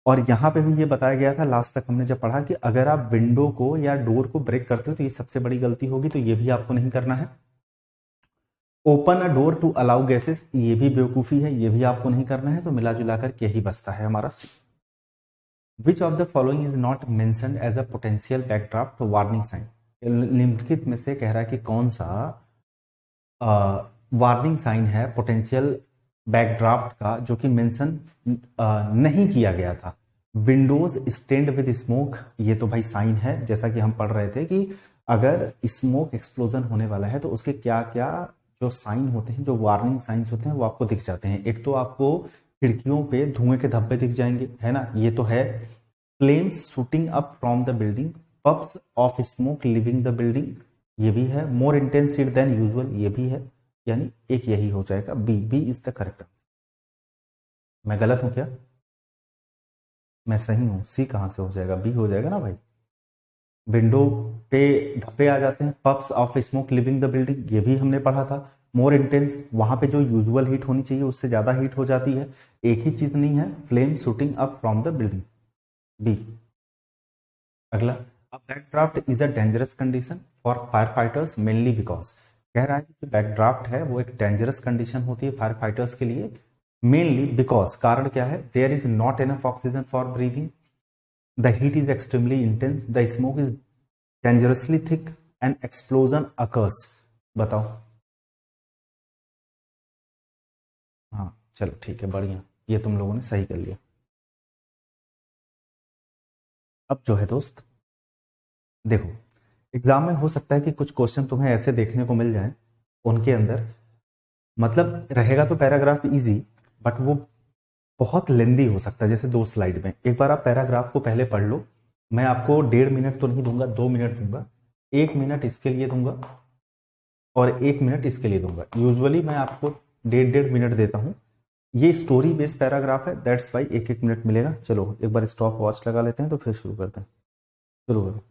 और यहां पे भी ये बताया गया था लास्ट तक हमने जब पढ़ा कि अगर आप विंडो को या डोर को ब्रेक करते हो तो ये सबसे बड़ी गलती होगी, तो ये भी आपको नहीं करना है। Open a door to allow gases, ये भी बेवकूफी है, ये भी आपको नहीं करना है। तो मिला जुला कर यही बचता है हमारा C. Which of the following is not mentioned as a potential backdraft warning sign. निम्नलिखित में से कह रहा है कि कौन सा वार्निंग साइन है पोटेंशियल बैकड्राफ्ट का जो कि मेंशन नहीं किया गया था। विंडोज स्टेन्ड विद स्मोक, ये तो भाई साइन है, जैसा कि हम पढ़ रहे थे कि अगर स्मोक एक्सप्लोजन होने वाला है तो उसके क्या क्या जो साइन होते हैं, जो वार्निंग साइंस होते हैं, वो आपको दिख जाते हैं। एक तो आपको खिड़कियों पे धुएं के धब्बे दिख जाएंगे, है ना, ये तो है। Flames shooting up from the building, puffs of smoke leaving the building, ये भी है। More intense heat than usual, ये भी है। यानी एक यही हो जाएगा, B. B is the correct answer. मैं गलत हूं क्या? मैं सही हूं। सी कहां से हो जाएगा? बी हो जाएगा ना भाई। विंडो पे धब्बे आ जाते हैं, puffs of smoke leaving the building, ये भी हमने पढ़ा था। मोर इंटेंस, वहां पे जो यूजुअल हीट होनी चाहिए उससे ज्यादा हीट हो जाती है। एक ही चीज नहीं है, flame shooting up from the building, B. अगला, a backdraft is a dangerous condition for firefighters mainly because. कह रहा है कि बैकड्राफ्ट है वो एक डेंजरस कंडीशन होती है फायर फाइटर्स के लिए, मेनली बिकॉज। कारण क्या है? There is not enough oxygen for breathing, the heat is extremely intense, the smoke is dangerously thick and explosion occurs. बताओ। हाँ चलो ठीक है, बढ़िया, ये तुम लोगों ने सही कर लिया। अब जो है दोस्त, देखो एग्जाम में हो सकता है कि कुछ क्वेश्चन तुम्हें ऐसे देखने को मिल जाए, उनके अंदर मतलब रहेगा तो पैराग्राफ इजी, बट वो बहुत लेंदी हो सकता है। जैसे 2 स्लाइड में, एक बार आप पैराग्राफ को पहले पढ़ लो। मैं आपको 1.5 मिनट तो नहीं दूंगा, 2 मिनट दूंगा। 1 मिनट इसके लिए दूंगा और 1 मिनट इसके लिए दूंगा। यूजुअली मैं आपको 1.5 मिनट देता हूं। ये स्टोरी बेस्ड पैराग्राफ है, दैट्स वाई 1-1 मिनट मिलेगा। चलो एक बार स्टॉप वॉच लगा लेते हैं तो फिर शुरू करते हैं। शुरू करो।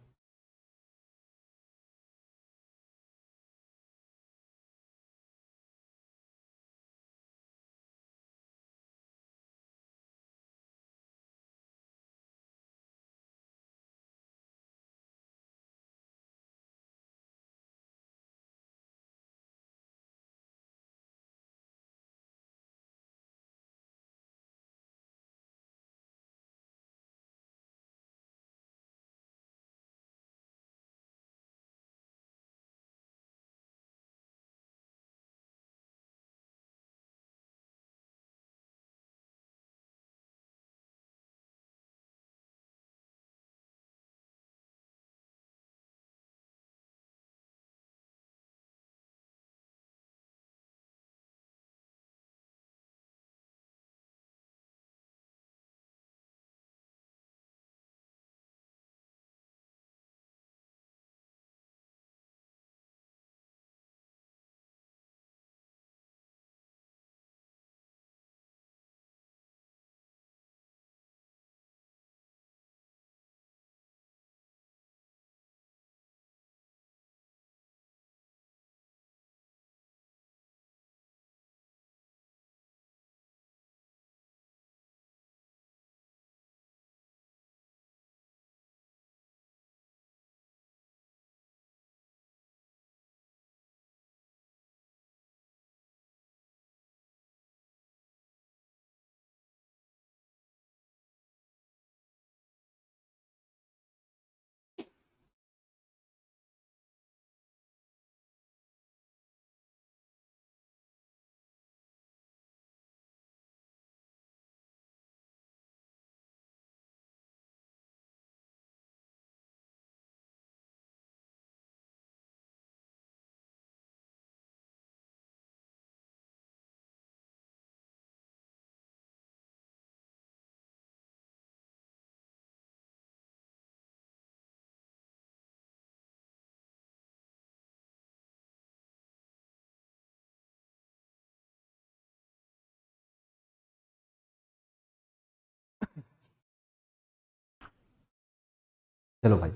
चलो भाई,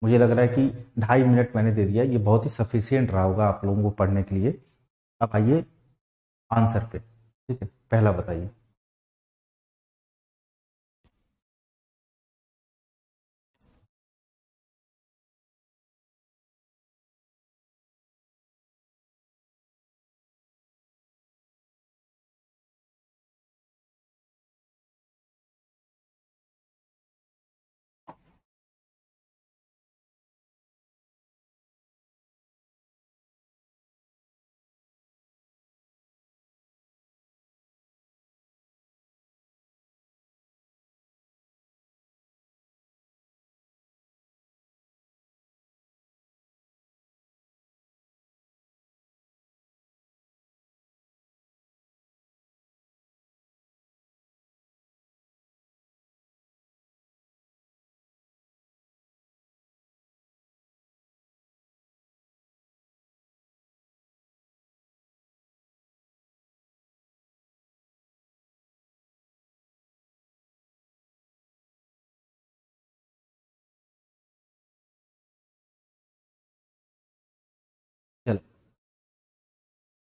मुझे लग रहा है कि 2.5 मिनट मैंने दे दिया, ये बहुत ही सफिशियंट रहा होगा आप लोगों को पढ़ने के लिए। अब आइए आंसर पे, ठीक है, पहला बताइए। चलो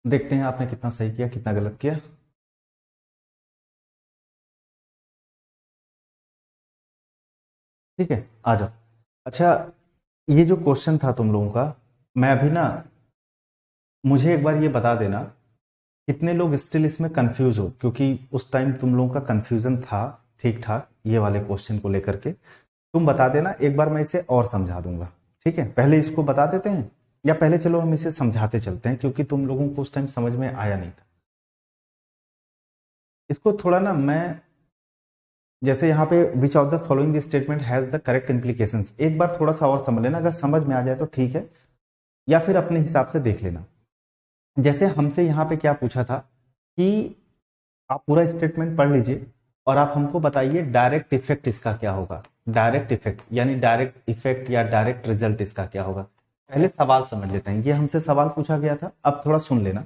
देखते हैं आपने कितना सही किया कितना गलत किया। ठीक है, आ जाओ। अच्छा, ये जो क्वेश्चन था तुम लोगों का, मैं अभी ना, मुझे एक बार ये बता देना कितने लोग स्टिल इसमें कंफ्यूज हो, क्योंकि उस टाइम तुम लोगों का कंफ्यूजन था ठीक ठाक ये वाले क्वेश्चन को लेकर के। तुम बता देना, एक बार मैं इसे और समझा दूंगा। ठीक है, पहले इसको बता देते हैं, या पहले चलो हम इसे समझाते चलते हैं, क्योंकि तुम लोगों को उस टाइम समझ में आया नहीं था। इसको थोड़ा ना मैं, जैसे यहाँ पे विच of the following statement has the correct implications, एक बार थोड़ा सा और समझ लेना, अगर समझ में आ जाए तो ठीक है, या फिर अपने हिसाब से देख लेना। जैसे हमसे यहाँ पे क्या पूछा था कि आप पूरा स्टेटमेंट पढ़ लीजिए और आप हमको बताइए डायरेक्ट इफेक्ट इसका क्या होगा। डायरेक्ट इफेक्ट यानी डायरेक्ट इफेक्ट या डायरेक्ट रिजल्ट इसका क्या होगा। पहले सवाल समझ लेते हैं, ये हमसे सवाल पूछा गया था, अब थोड़ा सुन लेना।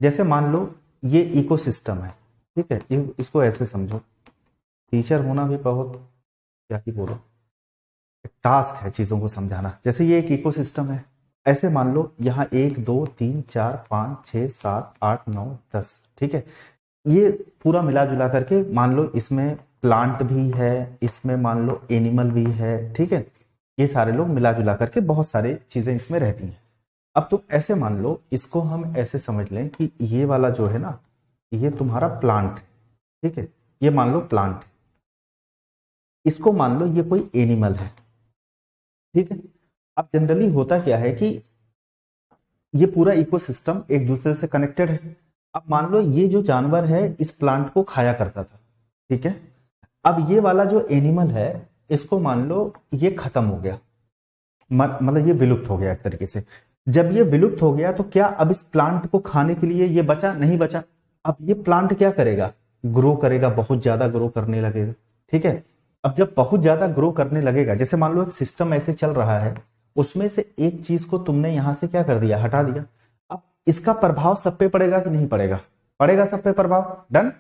जैसे मान लो ये इकोसिस्टम है, ठीक है, इसको ऐसे समझो, टीचर होना भी बहुत, क्या ही बोलो, टास्क है चीजों को समझाना। जैसे ये एक इकोसिस्टम है, ऐसे मान लो यहाँ 1 2 3 4 5 6 7 8 9 10, ठीक है, ये पूरा मिला जुला करके मान लो इसमें प्लांट भी है, इसमें मान लो एनिमल भी है, ठीक है, ये सारे लोग मिला जुला करके बहुत सारी चीजें इसमें रहती हैं। अब तुम ऐसे मान लो, इसको हम ऐसे समझ लें कि ये वाला जो है ना, ये तुम्हारा प्लांट है, ठीक है, ये मान लो प्लांट है, इसको मान लो ये कोई एनिमल है, ठीक है। अब जनरली होता क्या है कि ये पूरा इकोसिस्टम एक दूसरे से कनेक्टेड है। अब मान लो ये जो जानवर है इस प्लांट को खाया करता था, ठीक है, अब ये वाला जो एनिमल है इसको मान लो ये खत्म हो गया, मतलब ये विलुप्त हो गया एक तरीके से। जब ये विलुप्त हो गया तो क्या अब इस प्लांट को खाने के लिए ये बचा? नहीं बचा। अब ये प्लांट क्या करेगा? ग्रो करेगा, बहुत ज्यादा ग्रो करने लगेगा, ठीक है। अब जब बहुत ज्यादा ग्रो करने लगेगा, जैसे मान लो एक सिस्टम ऐसे चल रहा है, उसमें से एक चीज को तुमने यहां से क्या कर दिया, हटा दिया। अब इसका प्रभाव सब पे पड़ेगा कि नहीं पड़ेगा? पड़ेगा सब पे प्रभाव, डन।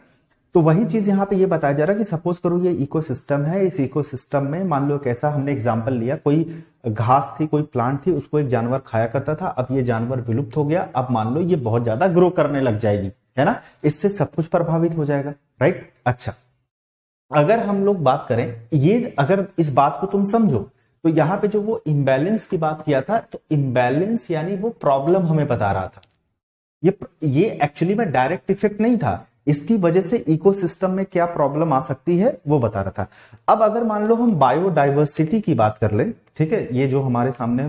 तो वही चीज यहाँ पे ये बताया जा रहा है कि सपोज करो ये इकोसिस्टम है, इस इकोसिस्टम में मान लो कैसा, हमने एग्जांपल लिया, कोई घास थी, कोई प्लांट थी, उसको एक जानवर खाया करता था, अब ये जानवर विलुप्त हो गया, अब मान लो ये बहुत ज्यादा ग्रो करने लग जाएगी, है ना, इससे सब कुछ प्रभावित हो जाएगा, राइट। अच्छा, अगर हम लोग बात करें, ये अगर इस बात को तुम समझो, तो यहां पे जो वो इम्बैलेंस की बात किया था, तो इम्बैलेंस यानी वो प्रॉब्लम हमें बता रहा था। ये एक्चुअली में डायरेक्ट इफेक्ट नहीं था, इसकी वजह से इकोसिस्टम में क्या प्रॉब्लम आ सकती है वो बता रहा था। अब अगर मान लो हम बायोडाइवर्सिटी की बात कर ले, ठीक है, ये जो हमारे सामने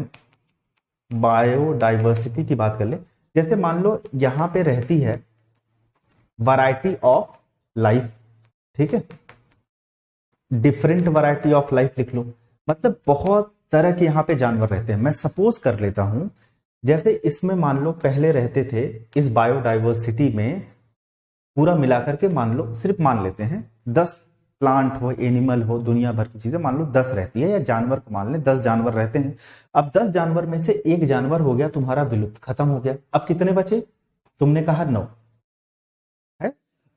बायोडाइवर्सिटी की बात कर ले, जैसे मान लो यहां पे रहती है वैरायटी ऑफ लाइफ, ठीक है, डिफरेंट वैरायटी ऑफ लाइफ लिख लो, मतलब बहुत तरह के यहां पे जानवर रहते हैं। मैं सपोज कर लेता हूं, जैसे इसमें मान लो पहले रहते थे, इस बायोडाइवर्सिटी में पूरा मिलाकर के मान लो, सिर्फ मान लेते हैं 10 प्लांट हो, एनिमल हो, दुनिया भर की चीजें मान लो 10 रहती है, या जानवर को मान ले 10 जानवर रहते हैं। अब 10 जानवर में से एक जानवर हो गया तुम्हारा विलुप्त, खत्म हो गया, अब कितने बचे? तुमने कहा 9 है।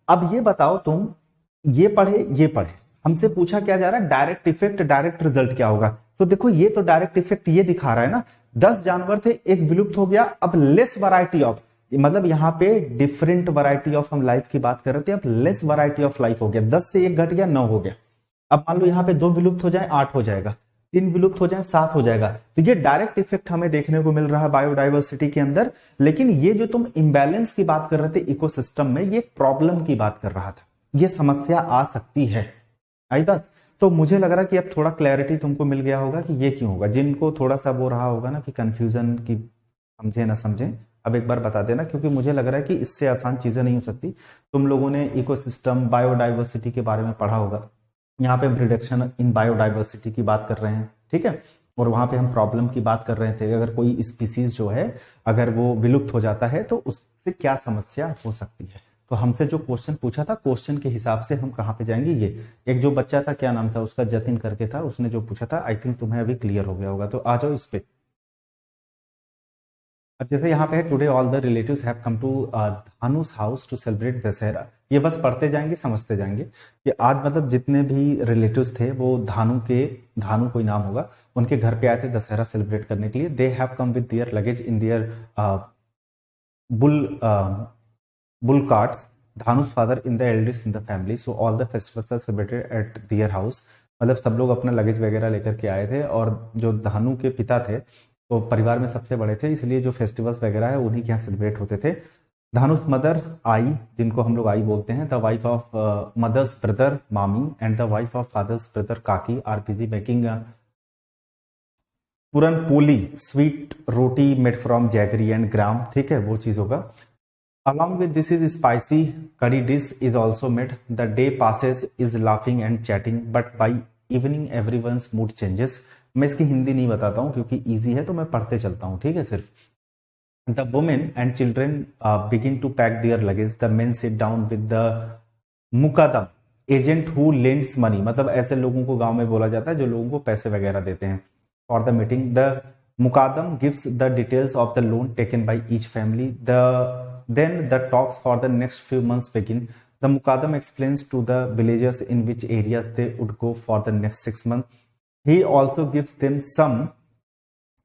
अब ये बताओ तुम, ये पढ़े, हमसे पूछा क्या जा रहा है, डायरेक्ट इफेक्ट डायरेक्ट रिजल्ट क्या होगा। तो देखो ये तो डायरेक्ट इफेक्ट ये दिखा रहा है ना, 10 जानवर थे, एक विलुप्त हो गया, अब लेस वैरायटी ऑफ, मतलब यहाँ पे डिफरेंट वैरायटी ऑफ हम लाइफ की बात कर रहे थे, अब लेस वैरायटी ऑफ लाइफ हो गया, 10 से एक घट गया, 9 हो गया। अब मान लो यहाँ पे 2 विलुप्त हो जाए 8 हो जाएगा, 3 विलुप्त हो जाए 7 हो जाएगा। तो ये डायरेक्ट इफेक्ट हमें देखने को मिल रहा है बायोडाइवर्सिटी के अंदर। लेकिन ये जो तुम इंबैलेंस की बात कर रहे थे इकोसिस्टम में, ये प्रॉब्लम की बात कर रहा था, ये समस्या आ सकती है। आई बात? तो मुझे लग रहा है कि अब थोड़ा क्लैरिटी तुमको मिल गया होगा कि ये क्यों होगा। जिनको थोड़ा सा वो रहा होगा ना कि कंफ्यूजन की समझे ना समझे, अब एक बार बता देना, क्योंकि मुझे लग रहा है कि इससे आसान चीजें नहीं हो सकती। तुम लोगों ने इकोसिस्टम बायोडाइवर्सिटी के बारे में पढ़ा होगा, यहाँ पे हम रिडक्शन इन बायोडाइवर्सिटी की बात कर रहे हैं, ठीक है, और वहां पे हम प्रॉब्लम की बात कर रहे थे, अगर कोई स्पीसीज जो है अगर वो विलुप्त हो जाता है तो उससे क्या समस्या हो सकती है। तो हमसे जो क्वेश्चन पूछा था, क्वेश्चन के हिसाब से हम कहाँ पे जाएंगे। ये एक जो बच्चा था, क्या नाम था उसका, जतिन करके था, उसने जो पूछा था, आई थिंक तुम्हें अभी क्लियर हो गया होगा। तो आ जाओ इस पे। अब जैसे यहाँ पे है, today all the relatives have come to Dhanu's house to celebrate Dussehra. ये बस पढ़ते जाएंगे समझते जाएंगे कि आज मतलब जितने भी रिलेटिव्स थे वो धानु कोई नाम होगा, उनके घर पे आए थे दशहरा सेलिब्रेट करने के लिए। They have come with their luggage in their bull carts. Dhanu's father in the eldest in the family, so all the festivals are celebrated at their house. मतलब सब लोग अपना लगेज वगैरह लेकर के आए थे, और जो धानु के पिता थे तो परिवार में सबसे बड़े थे, इसलिए जो फेस्टिवल्स वगैरह है उन्हीं के यहाँ सेलिब्रेट होते थे। धानुस मदर आई, जिनको हम लोग आई बोलते हैं, the wife of mother's brother mami and the wife of father's brother kaki are busy making puran poli sweet roti made from jaggery and gram, ठीक है, वो चीज होगा। Along with this is spicy curry dish is also made. The day passes is laughing and chatting, but by evening everyone's mood changes. मैं इसकी हिंदी नहीं बताता हूँ क्योंकि इजी है, तो मैं पढ़ते चलता हूँ, ठीक है सिर्फ। The women and children begin to pack their luggage. The men sit down with the Mukadam agent who lends money, मतलब ऐसे लोगों को गांव में बोला जाता है जो लोगों को पैसे वगैरह देते हैं। For the meeting, the Mukadam gives the details of the loan taken by each family. Then the talks for the next few months begin. The Mukadam explains to the villagers in which areas they would go for the next 6 months. He also gives them some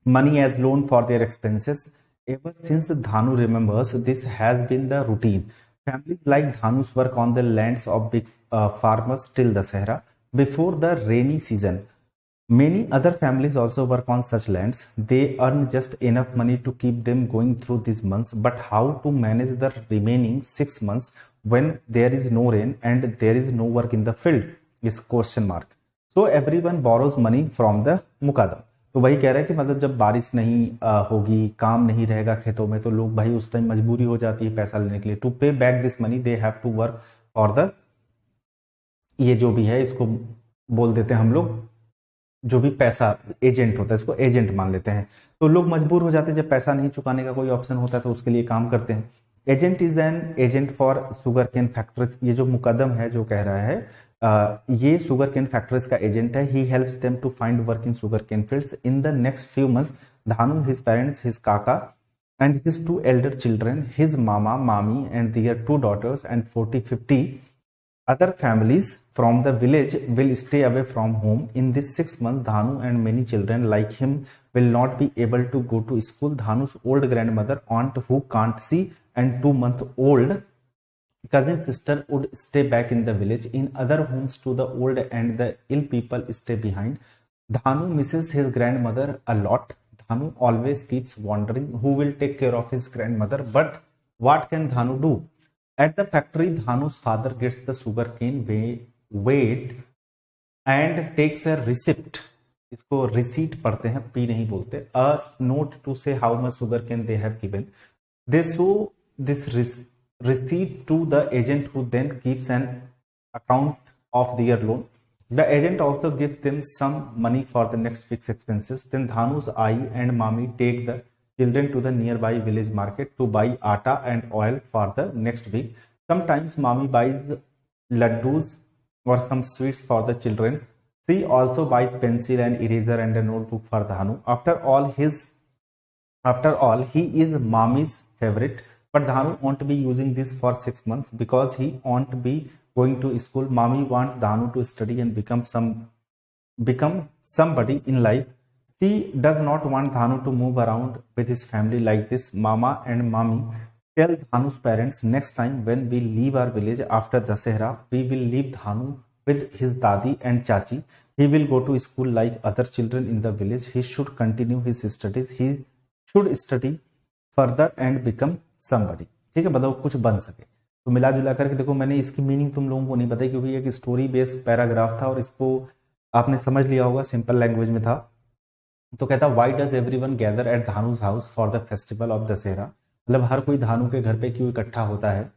money as loan for their expenses. Ever since Dhanu remembers, this has been the routine. Families like Dhanu's work on the lands of big farmers till Dasahara before the rainy season. Many other families also work on such lands. They earn just enough money to keep them going through these months, but how to manage the remaining 6 months when there is no rain and there is no work in the field is question mark. So everyone borrows money from the मुकादम। तो वही कह रहे हैं कि मतलब जब बारिश नहीं होगी, काम नहीं रहेगा खेतों में, तो लोग भाई उस टाइम मजबूरी हो जाती है पैसा लेने के लिए। To pay back this money they have to work for the, ये जो भी है इसको बोल देते हैं हम लोग, जो भी पैसा एजेंट होता है इसको एजेंट मान लेते हैं। तो लोग मजबूर हो जाते हैं, जब पैसा नहीं चुकाने का कोई ऑप्शन होता है तो उसके लिए काम करते हैं। Agent is an agent for sugar cane factories. ये जो मुकदम है जो कह रहा है ये शुगर केन फैक्ट्रीज का एजेंट है। He helps them to find work in sugar cane fields in the next few months. Dhanu, his parents, his काका and his 2 elder children, his mama, mami and their 2 daughters and 40-50 other families from the village will stay away from home. In this 6 months, Dhanu and many children like him will not be able to go to school. Dhanu's old grandmother, aunt who can't see, and 2-month-old cousin sister would stay back in the village. In other homes too, the old and the ill people stay behind. Dhanu misses his grandmother a lot. Dhanu always keeps wondering who will take care of his grandmother, but what can Dhanu do? At the factory, Dhanu's father gets the sugarcane weighed and takes a receipt. इसको receipt पढ़ते हैं, P नहीं बोलते. A note to say how much sugarcane they have given. They show this receipt to the agent, who then keeps an account of their loan. The agent also gives them some money for the next fixed expenses. Then Dhanu's eye and mommy take the children to the nearby village market to buy atta and oil for the next week. Sometimes mommy buys laddus or some sweets for the children. She also buys pencil and eraser and a notebook for Dhanu. After all, he is mommy's favorite. But Dhanu won't be using this for 6 months because he won't be going to school. Mommy wants Dhanu to study and become some become somebody in life. She does not want Dhanu to move around with his family like this. Mama and Mami tell Dhanu's parents, next time when we leave our village after Dasehra, we will leave Dhanu with his Dadi and Chachi. He will go to school like other children in the village. He should continue his studies. He should study further and become somebody. ठीक है, बताओ कुछ बन सके। तो मिला जुला करके देखो, मैंने इसकी मीनिंग तुम लोगों को नहीं बताई क्योंकि एक स्टोरी बेस्ड पैराग्राफ था और इसको आपने समझ लिया होगा, सिंपल लैंग्वेज में था। तो कहता why does everyone gather at Dhanu's house for the festival of Dussehra, मतलब हर कोई धानु के घर पे क्यों इकट्ठा होता है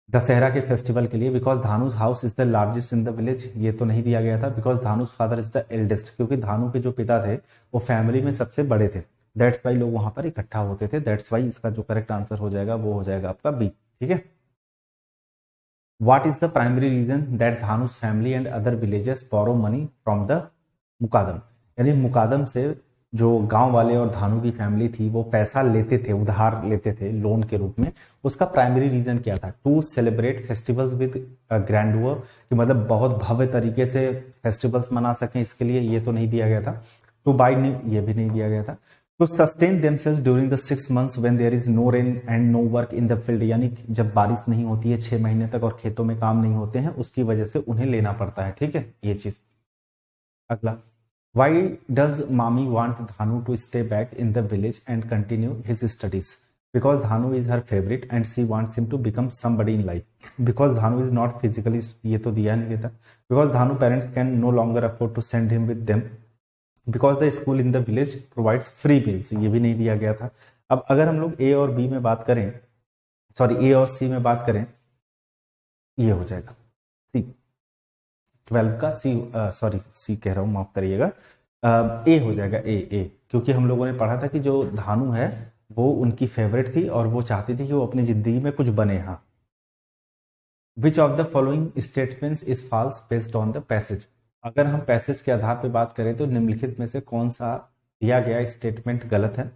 दशहरा के फेस्टिवल के लिए। Because Dhanu's house is the largest in the village, ये तो नहीं दिया गया था। Because Dhanu's father is the eldest, क्योंकि धानु के जो पिता थे वो फैमिली में सबसे बड़े थे, दैट्स वाई लोग वहां पर इकट्ठा होते थे। दैट्स वाई इसका जो करेक्ट आंसर हो जाएगा वो हो जाएगा आपका बी। ठीक है, what is the primary reason that Dhanu's family and other villages borrow money from the mukadam, यानी मुकादम से जो गांव वाले और धानु की फैमिली थी वो पैसा लेते थे, उधार लेते थे लोन के रूप में। उसका प्राइमरी रीजन क्या था? टू सेलिब्रेट फेस्टिवल्स विद ग्रैंडवर, कि मतलब बहुत भव्य तरीके से फेस्टिवल्स मना सकें, इसके लिए ये तो नहीं दिया गया था। टू बाई, ये भी नहीं दिया गया था। To sustain themselves during the 6 months when there is no rain and no work in the field, यानी जब बारिश नहीं होती है 6 महीने तक और खेतों में काम नहीं होते हैं, उसकी वजह से उन्हें लेना पड़ता है। ठीक है, ये चीज। अगला, why does Mami want Dhanu to stay back in the village and continue his studies? Because Dhanu is her favorite and she wants him to become somebody in life. Because Dhanu is not physically, ये तो दिया नहीं था। Because Dhanu parents can no longer afford to send him with them. Because the school in the village provides free meals, ये भी नहीं दिया गया था। अब अगर हम लोग A और B में बात करें, सॉरी A और C में बात करें, ये हो जाएगा C। 12 का सी, सॉरी सी कह रहा हूं, माफ करिएगा, ए हो जाएगा, ए, क्योंकि हम लोगों ने पढ़ा था कि जो धानु है वो उनकी फेवरेट थी और वो चाहती थी कि वो अपनी जिंदगी में कुछ बने। हाँ, which of the following statements is false based on the passage, अगर हम पैसेज के आधार पर बात करें तो निम्नलिखित में से कौन सा दिया गया स्टेटमेंट गलत है?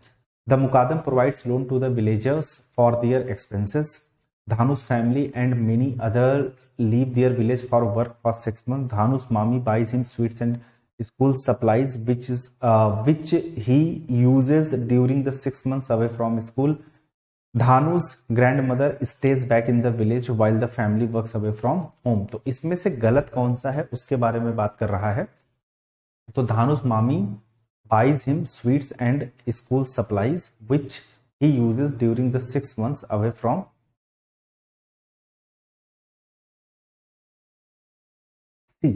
द मुकादम provides loan to the villagers for their expenses. Dhanu's family and many others leave their village for work for 6 months. Dhanu's mommy buys him sweets and school supplies, which he uses during the 6 months away from school. Dhanu's grandmother stays back in the village while the family works away from home. तो इसमें से गलत कौन सा है उसके बारे में बात कर रहा है। तो Dhanu's mommy buys him sweets and school supplies, which he uses during the 6 months away from सी।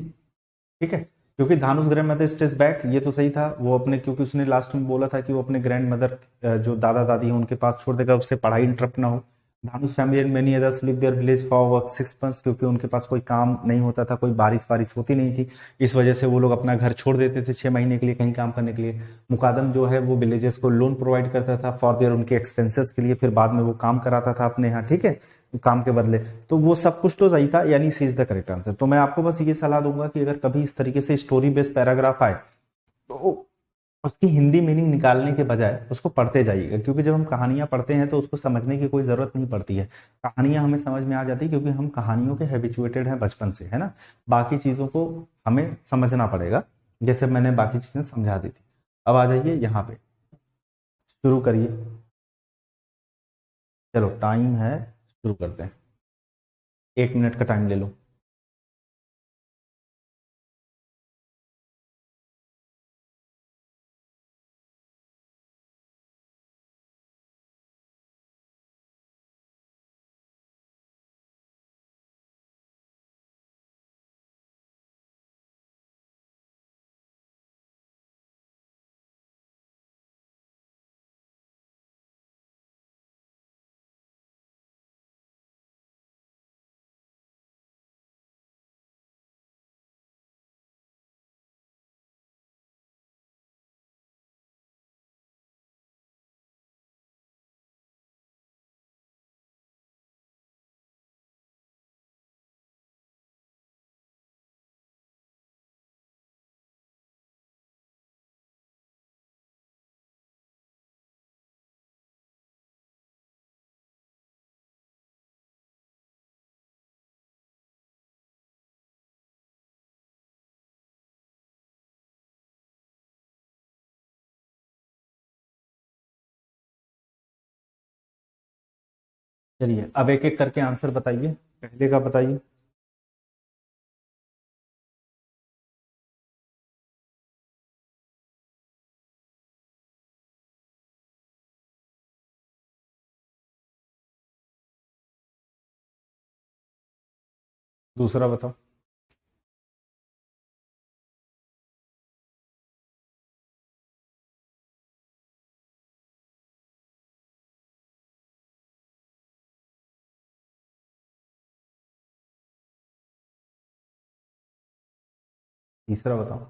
ठीक है, क्योंकि Dhanush grand mother stage back, ये तो सही था, वो अपने, क्योंकि उसने लास्ट में बोला था कि वो अपने ग्रैंड मदर जो दादा दादी है उनके पास छोड़ देगा, उससे पढ़ाई इंटरप्ट ना हो। Dhanush family and many others live their village for work 6 months, क्योंकि उनके पास कोई काम नहीं होता था, कोई बारिश वारिश होती नहीं थी, इस वजह से वो लोग अपना घर छोड़ देते थे 6 महीने के लिए कहीं काम करने के लिए। मुकादम जो है वो विलेजेस को लोन प्रोवाइड करता था फॉर देयर, उनके एक्सपेंसेस के लिए, फिर बाद में वो काम कराता था अपने यहाँ, ठीक है, काम के बदले। तो वो सब कुछ तो सही था, यानी सी इज द करेक्ट आंसर। तो मैं आपको बस ये सलाह दूंगा कि अगर कभी इस तरीके से स्टोरी बेस्ड पैराग्राफ आए तो उसकी हिंदी मीनिंग निकालने के बजाय उसको पढ़ते जाइएगा, क्योंकि जब हम कहानियां पढ़ते हैं तो उसको समझने की कोई जरूरत नहीं पड़ती है। कहानियां हमें समझ में आ जाती है क्योंकि हम कहानियों के हैबिचुएटेड हैं बचपन से, है ना। बाकी चीजों को हमें समझना पड़ेगा, जैसे मैंने बाकी चीजें समझा दी थी। अब आ जाइए यहाँ पे, शुरू करिए। चलो टाइम है, शुरू करते हैं। 1 मिनट का टाइम ले लो। चलिए अब एक एक करके आंसर बताइए, पहले का बताइए। दूसरा बताओ। तीसरा बताओ।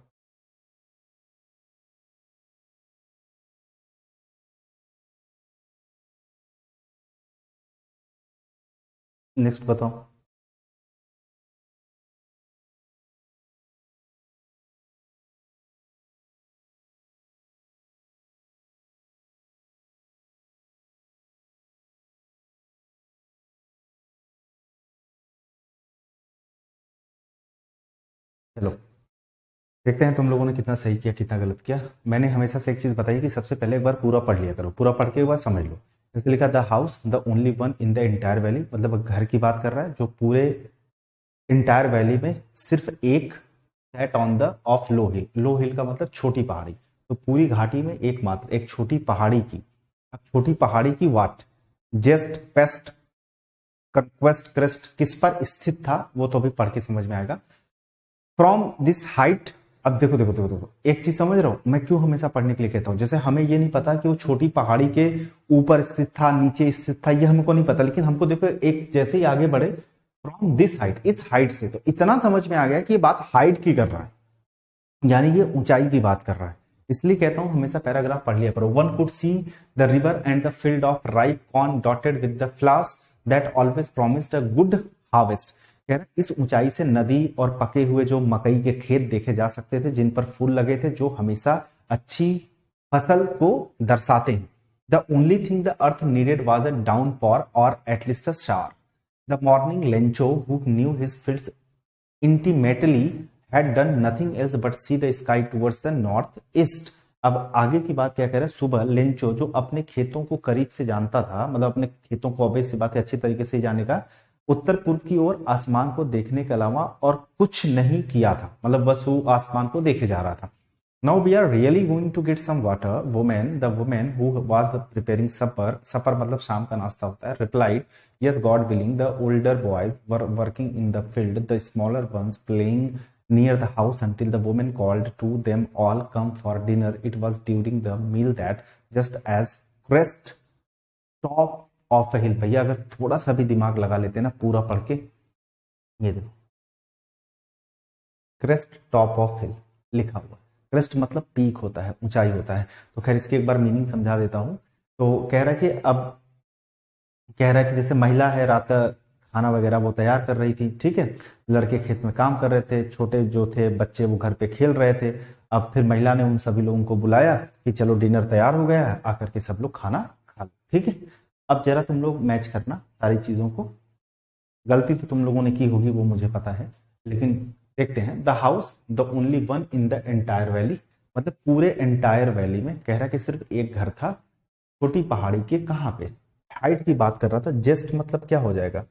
नेक्स्ट बताओ। चलो देखते हैं तुम लोगों ने कितना सही किया कितना गलत किया। मैंने हमेशा से एक चीज बताई कि सबसे पहले एक बार पूरा पढ़ लिया करो, पूरा पढ़ के एक बार समझ लो। जैसे लिखा the house the only one in the entire valley, मतलब घर की बात कर रहा है जो पूरे इंटायर वैली में सिर्फ एक sat on the of low hill. Low hill का मतलब छोटी पहाड़ी, तो पूरी घाटी में एकमात्र एक छोटी पहाड़ी की। अब छोटी पहाड़ी की वाट जस्ट पेस्ट कंक्वेस्ट क्रेस्ट किस पर स्थित था वो तो अभी पढ़ के समझ में आएगा। फ्रॉम दिस हाइट, अब देखो देखो देखो देखो एक चीज समझ रहा हूं मैं क्यों हमेशा पढ़ने के लिए कहता हूं। जैसे हमें ये नहीं पता कि वो छोटी पहाड़ी के ऊपर स्थित था नीचे स्थित था, ये हमको नहीं पता, लेकिन हमको देखो एक जैसे ही आगे बढ़े फ्रॉम दिस हाइट, इस हाइट से, तो इतना समझ में आ गया कि ये बात हाइट की कर रहा है, यानी ये ऊंचाई की बात कर रहा है। इसलिए कहता हूं हमेशा पैराग्राफ पढ़ लिया करो। One could see the river and the field of ripe corn dotted with the flowers that always promised a good harvest. कह रहा इस ऊंचाई से नदी और पके हुए जो मकई के खेत देखे जा सकते थे जिन पर फूल लगे थे जो हमेशा अच्छी फसल को दर्शाते हैं। The only thing the earth needed was a downpour or at least a shower. The morning Lencho who knew his fields intimately had done nothing else but see the sky towards the north east। अब आगे की बात क्या कह रहा है, सुबह Lencho जो अपने खेतों को करीब से जानता था, मतलब अपने खेतों को ऑब्वियस सी बात है अच्छी तरीके से जाने का, उत्तर पूर्व की ओर आसमान को देखने के अलावा और कुछ नहीं किया था, मतलब बस वो आसमान को देखे जा रहा था। Now we are really going to get some water. Women the women who was preparing supper, supper मतलब शाम का नाश्ता होता है, replied yes god willing। the older boys were working in the field, the smaller ones playing near the house until the woman called to them all come for dinner। it was during the meal that just as crest top of a hill, भैया अगर थोड़ा सा भी दिमाग लगा लेते ना पूरा पढ़ के, ये देखो क्रेस्ट टॉप ऑफ हिल लिखा हुआ। क्रेस्ट मतलब पीक होता है, ऊंचाई होता है। तो खैर इसकी एक बार मीनिंग समझा देता हूं। तो कह रहा है कि अब कह रहा है कि जैसे महिला है रात का खाना वगैरह वो तैयार कर रही थी, ठीक है, लड़के खेत में काम कर रहे थे, छोटे जो थे बच्चे वो घर पे खेल रहे थे। अब फिर महिला ने उन सभी लोगों को बुलाया कि चलो डिनर तैयार हो गया है, आकर के सब लोग खाना खा लो, ठीक है। अब जरा तुम लोग मैच करना सारी चीजों को। गलती तो तुम लोगों ने की होगी वो मुझे पता है, लेकिन देखते हैं। The house the only one in the entire valley, मतलब पूरे एंटायर वैली में कह रहा कि सिर्फ एक घर था छोटी पहाड़ी के। कहां पे? हाइट की बात कर रहा था। जेस्ट मतलब क्या हो जाएगा?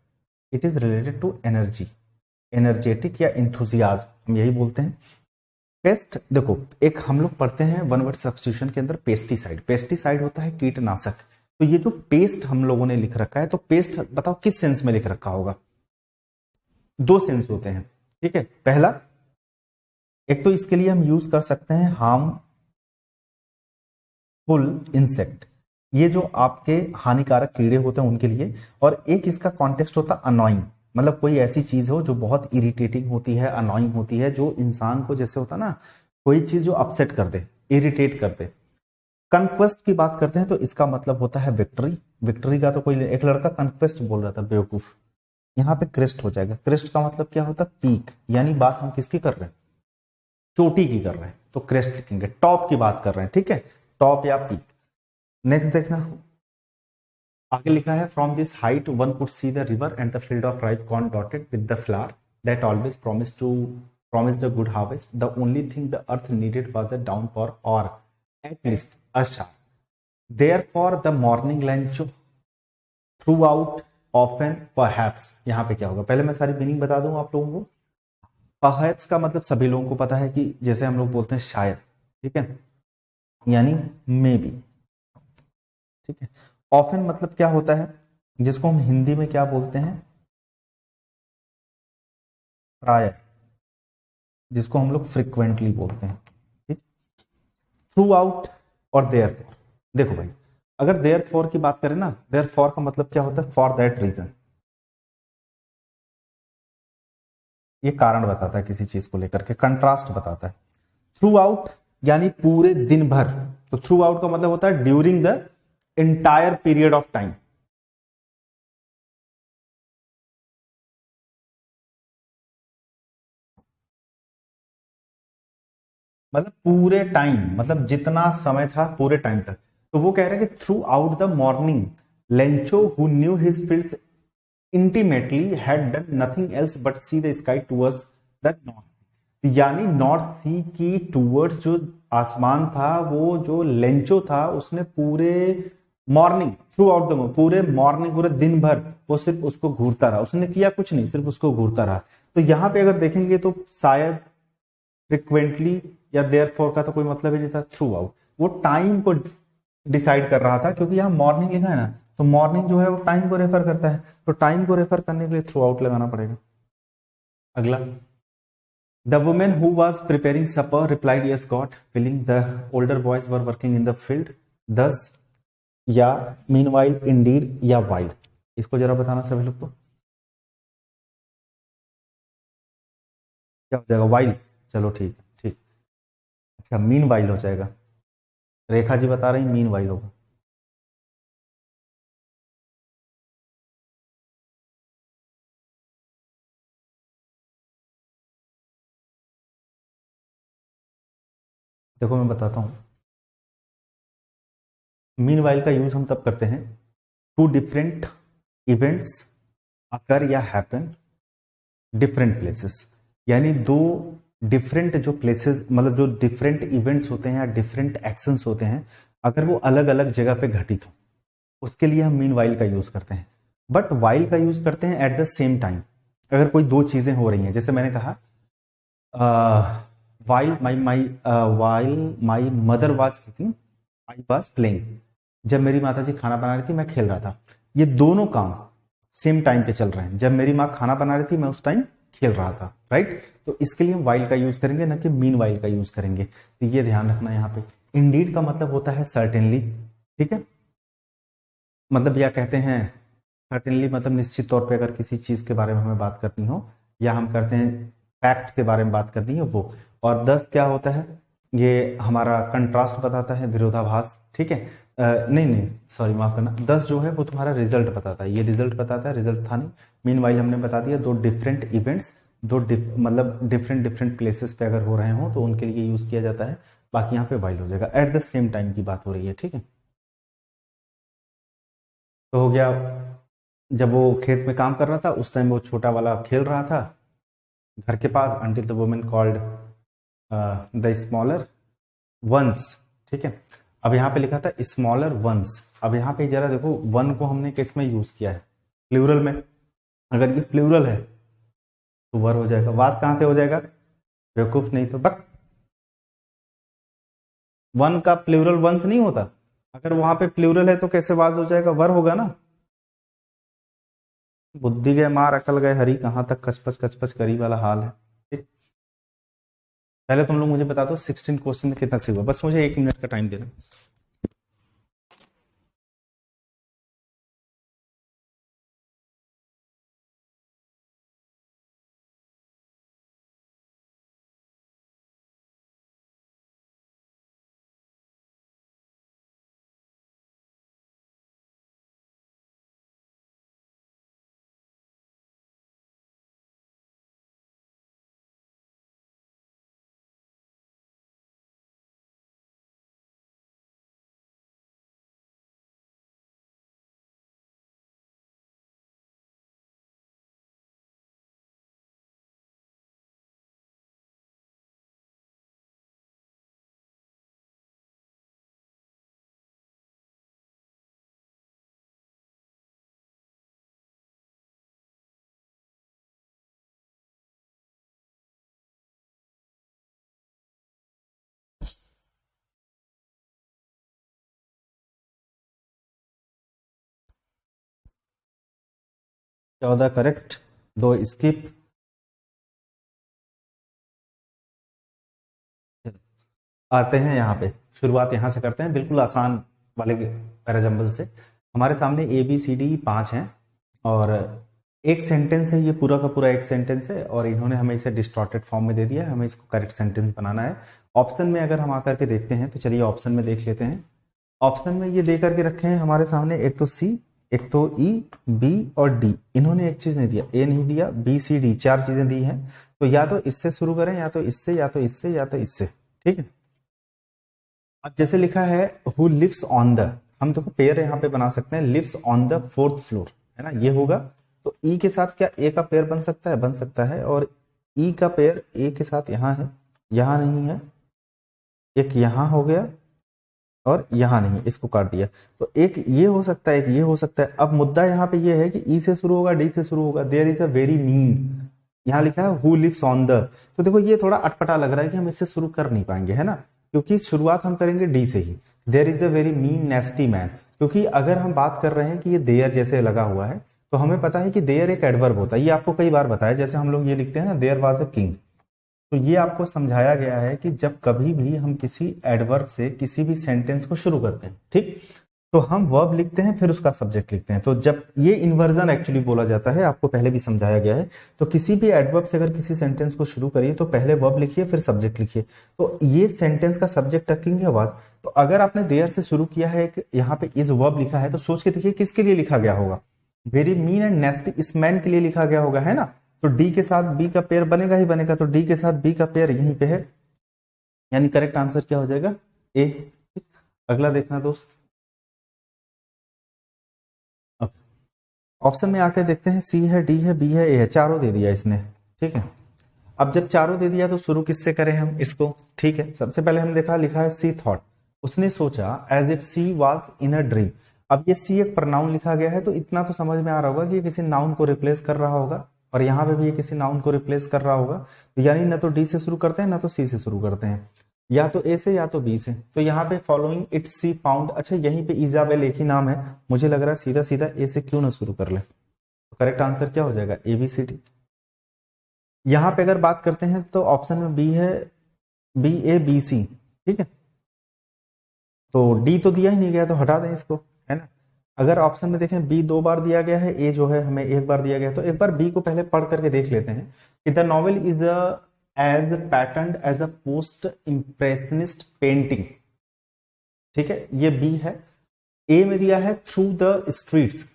It is related to energy, energetic या इंथुजियाज हम यही बोलते हैं। पेस्ट देखो एक हम लोग पढ़ते हैं वन वर्ड सब्स्टिट्यूशन के अंदर पेस्टिसाइड। पेस्टिसाइड होता है कीटनाशक। तो ये जो पेस्ट हम लोगों ने लिख रखा है, तो पेस्ट बताओ किस सेंस में लिख रखा होगा? दो सेंस होते हैं, ठीक है। पहला, एक तो इसके लिए हम यूज कर सकते हैं हार्मफुल इंसेक्ट, ये जो आपके हानिकारक कीड़े होते हैं उनके लिए। और एक इसका कॉन्टेक्स्ट होता है अनोइंग, मतलब कोई ऐसी चीज हो जो बहुत इरिटेटिंग होती है, अनोइंग होती है, जो इंसान को जैसे होता है ना कोई चीज जो अपसेट कर दे, इरिटेट कर दे। कंक्वेस्ट की बात करते हैं तो इसका मतलब होता है विक्ट्री। विक्ट्री का तो कोई, एक लड़का कंक्वेस्ट बोल रहा था बेवकूफ, यहां पे क्रेस्ट हो जाएगा। क्रेस्ट का मतलब क्या होता है? पीक, यानी बात हम किसकी कर रहे हैं? चोटी की कर रहे हैं, तो क्रेस्ट लिखेंगे। टॉप की बात कर रहे हैं, ठीक है, टॉप या पीक। नेक्स्ट देखना, आगे लिखा है from this height one could see the river and the field of ripe corn dotted with the flower that always promised a good harvest। the only thing the earth needed was a downpour or at least a shower। therefore the morning lunch threw out often, perhaps, यहां पे क्या होगा, पहले मैं सारी meaning बता दूं आप लोगों को। परहैप्स का मतलब सभी लोगों को पता है कि जैसे हम लोग बोलते हैं शायद, ठीक है, यानी मे बी, ठीक है। ऑफन मतलब क्या होता है, जिसको हम हिंदी में क्या बोलते हैं, प्राय, जिसको हम लोग फ्रिक्वेंटली बोलते हैं, ठीक। थ्रू आउट और देयर फॉर, देखो भाई, अगर देयर फॉर की बात करें ना, देयर फॉर का मतलब क्या होता है, फॉर दैट रीजन, ये कारण बताता है किसी चीज को लेकर के, कंट्रास्ट बताता है। थ्रू आउट यानी पूरे दिन भर, तो थ्रू आउट का मतलब होता है during the entire period of time. मतलब पूरे टाइम, मतलब जितना समय था पूरे टाइम तक। तो वो कह रहे हैं कि through out the morning Lencho who knew his fields intimately had done nothing else but see the sky towards the north, यानी नॉर्थ सी की टुवर्ड्स जो आसमान था, वो जो लेंचो था उसने पूरे मॉर्निंग, थ्रू आउट द, पूरे मॉर्निंग, पूरे दिन भर वो सिर्फ उसको घूरता रहा, उसने किया कुछ नहीं, सिर्फ उसको घूरता रहा। तो यहां पे अगर देखेंगे तो शायद, फ्रिक्वेंटली या देयर फॉर का तो कोई मतलब ही नहीं था, थ्रू आउट वो टाइम को डिसाइड कर रहा था, क्योंकि यहाँ मॉर्निंग लिखा है ना, तो मॉर्निंग जो है वो टाइम को रेफर करता है, तो टाइम को रेफर करने के लिए थ्रू आउट लगाना पड़ेगा। अगला, the women who was preparing supper replied yes got feeling the older boys were working in the field दस, या मीन वाइल, इंडीड, या वाइल्ड, इसको जरा बताना सभी लोग, तो क्या हो जाएगा, वाइल्ड, चलो ठीक है, ठीक। अच्छा, मीन वाइल हो जाएगा, रेखा जी बता रही मीन वाइल होगा। देखो मैं बताता हूँ, मीन वाइल का यूज हम तब करते हैं, टू डिफरेंट इवेंट्स अकर या हैपन डिफरेंट प्लेसेस, यानी दो डिफरेंट जो प्लेसेस, मतलब जो डिफरेंट इवेंट्स होते हैं या डिफरेंट एक्शंस होते हैं, अगर वो अलग अलग जगह पे घटित हो, उसके लिए हम मीन वाइल का यूज करते हैं। बट वाइल का यूज करते हैं एट द सेम टाइम, अगर कोई दो चीजें हो रही हैं, जैसे मैंने कहा, while my my while my mother was cooking I was playing, जब मेरी माता जी खाना बना रही थी मैं खेल रहा था, ये दोनों काम सेम टाइम पे चल रहे हैं, जब मेरी माँ खाना बना रही थी मैं उस टाइम खेल रहा था, राइट। तो इसके लिए हम वाइल का यूज करेंगे, ना कि मीन वाइल का यूज करेंगे, तो ये ध्यान रखना यहाँ पे। इंडीड का मतलब होता है सर्टेनली, ठीक है, मतलब या कहते हैं सर्टेनली, मतलब निश्चित तौर पे अगर किसी चीज के बारे में हमें बात करनी हो, या हम करते हैं फैक्ट के बारे में बात करनी है वो। और 10 क्या होता है, ये हमारा कंट्रास्ट बताता है, विरोधाभास, ठीक है। नहीं नहीं, सॉरी माफ करना, 10 जो है वो तुम्हारा रिजल्ट बताता है, ये रिजल्ट बताता है, रिजल्ट था नहीं। मीन वाइल हमने बता दिया, दो डिफरेंट इवेंट्स, मतलब डिफरेंट डिफरेंट प्लेसेस पे अगर हो रहे हो तो उनके लिए यूज किया जाता है। बाकी यहाँ पे वाइल हो जाएगा, एट द सेम टाइम की बात हो रही है, ठीक है। तो हो गया, जब वो खेत में काम कर रहा था उस टाइम वो छोटा वाला खेल रहा था घर के पास, until the women called the smaller ones, ठीक है। अब यहाँ पे लिखा था स्मॉलर वंस, अब यहाँ पे जरा देखो, वन को हमने किस में यूज किया है, प्लूरल में, अगर ये प्लूरल है तो वर हो जाएगा, वास कहां से हो जाएगा, बेवकूफ नहीं तो बक, वन का प्लूरल वंस नहीं होता, अगर वहां पे प्लूरल है तो कैसे वास हो जाएगा, वर होगा ना। बुद्धि गए मार अकल गए हरी, कहां तक कचपच करी वाला हाल है, ठीक। पहले तुम लोग मुझे बता दो 16 क्वेश्चन में कितना सही हुआ, बस मुझे 1 मिनट का टाइम देना। 14 करेक्ट, 2 स्किप। आते हैं यहाँ पे, शुरुआत यहाँ से करते हैं बिल्कुल आसान वाले पैराजंबल से। हमारे सामने ए बी सी डी 5 हैं और एक सेंटेंस है, ये पूरा का पूरा एक सेंटेंस है और इन्होंने हमें इसे डिस्टॉर्टेड फॉर्म में दे दिया है, हमें इसको करेक्ट सेंटेंस बनाना है। ऑप्शन में अगर हम आकर के देखते हैं तो चलिए ऑप्शन में देख लेते हैं। ऑप्शन में ये दे करके रखे हैं हमारे सामने, एक तो सी, एक तो ई, बी और डी। इन्होंने एक चीज नहीं दिया, ए नहीं दिया, बी सी डी 4 चीजें दी हैं। तो या तो इससे शुरू करें, या तो इससे, या तो इससे, या तो इससे, ठीक है। अब जैसे लिखा है हु लिव्स ऑन द, हम तो पेयर यहाँ पे बना सकते हैं, lives on the 4th floor, है ना, ये होगा। तो ई के साथ क्या ए का पेयर बन सकता है? बन सकता है। और ई का पेयर ए के साथ यहाँ है, यहाँ नहीं है, एक यहाँ हो गया और यहाँ नहीं, इसको काट दिया। तो एक ये हो सकता है, एक ये हो सकता है। अब मुद्दा यहाँ पे ये है कि ई से शुरू होगा, डी से शुरू होगा। There is a very mean, यहाँ लिखा है हु लिव्स ऑन द। तो देखो ये थोड़ा अटपटा लग रहा है कि हम इससे शुरू कर नहीं पाएंगे, है ना, क्योंकि शुरुआत हम करेंगे डी से ही। There is a very mean nasty man, क्योंकि अगर हम बात कर रहे हैं कि ये देयर जैसे लगा हुआ है तो हमें पता है कि देयर एक एडवर्ब होता है, ये आपको कई बार बताया। जैसे हम लोग ये लिखते हैं ना, देयर वाज अ किंग, तो ये आपको समझाया गया है कि जब कभी भी हम किसी एडवर्ब से किसी भी सेंटेंस को शुरू करते हैं, ठीक, तो हम वर्ब लिखते हैं फिर उसका सब्जेक्ट लिखते हैं। तो जब ये इन्वर्जन एक्चुअली बोला जाता है, आपको पहले भी समझाया गया है। तो किसी भी एडवर्ब से अगर किसी सेंटेंस को शुरू करिए तो पहले वर्ब लिखिए फिर सब्जेक्ट लिखिए। तो ये सेंटेंस का सब्जेक्ट रखेंगे आवाज। तो अगर आपने देयर से शुरू किया है, एक यहाँ पे इज वर्ब लिखा है, तो सोच के देखिए किसके लिए लिखा गया होगा। वेरी मीन एंड नेस्टी, इस मैन के लिए लिखा गया होगा, है ना। तो डी के साथ बी का पेयर बनेगा ही बनेगा, तो डी के साथ बी का पेयर यहीं पे है, यानी करेक्ट आंसर क्या हो जाएगा? ए। अगला देखना दोस्त, ऑप्शन में आकर देखते हैं, सी है, डी है, बी है, ए है, चारों दे दिया इसने, ठीक है। अब जब चारों दे दिया तो शुरू किससे करें हम इसको? ठीक है, सबसे पहले हम देखा, लिखा है सी थॉट, उसने सोचा as if she was in a dream. अब ये सी एक प्रनाउन लिखा गया है, तो इतना तो समझ में आ रहा होगा कि ये किसी नाउन को रिप्लेस कर रहा होगा, और यहाँ पे भी ये किसी नाउन को रिप्लेस कर रहा होगा। तो यानी ना तो डी से शुरू करते हैं ना तो सी से शुरू करते हैं, या तो ए से या तो बी से। तो यहाँ पे फॉलोइंग इट सी फाउंड, अच्छा यहीं पे इजाबेल एक ही नाम है, मुझे लग रहा है सीधा सीधा ए से क्यों ना शुरू कर ले। तो करेक्ट आंसर क्या हो जाएगा? A B C D. यहां पे अगर बात करते हैं तो ऑप्शन में बी है, बी ए बी सी, ठीक है। तो डी तो दिया ही नहीं गया, तो हटा दें इसको, है ना। अगर ऑप्शन में देखें बी 2 बार दिया गया है, ए जो है हमें 1 बार दिया गया, तो एक बार बी को पहले पढ़ करके देख लेते हैं कि the novel is as pattern as a post impressionist painting, ठीक है, ये बी है। ए में दिया है through the streets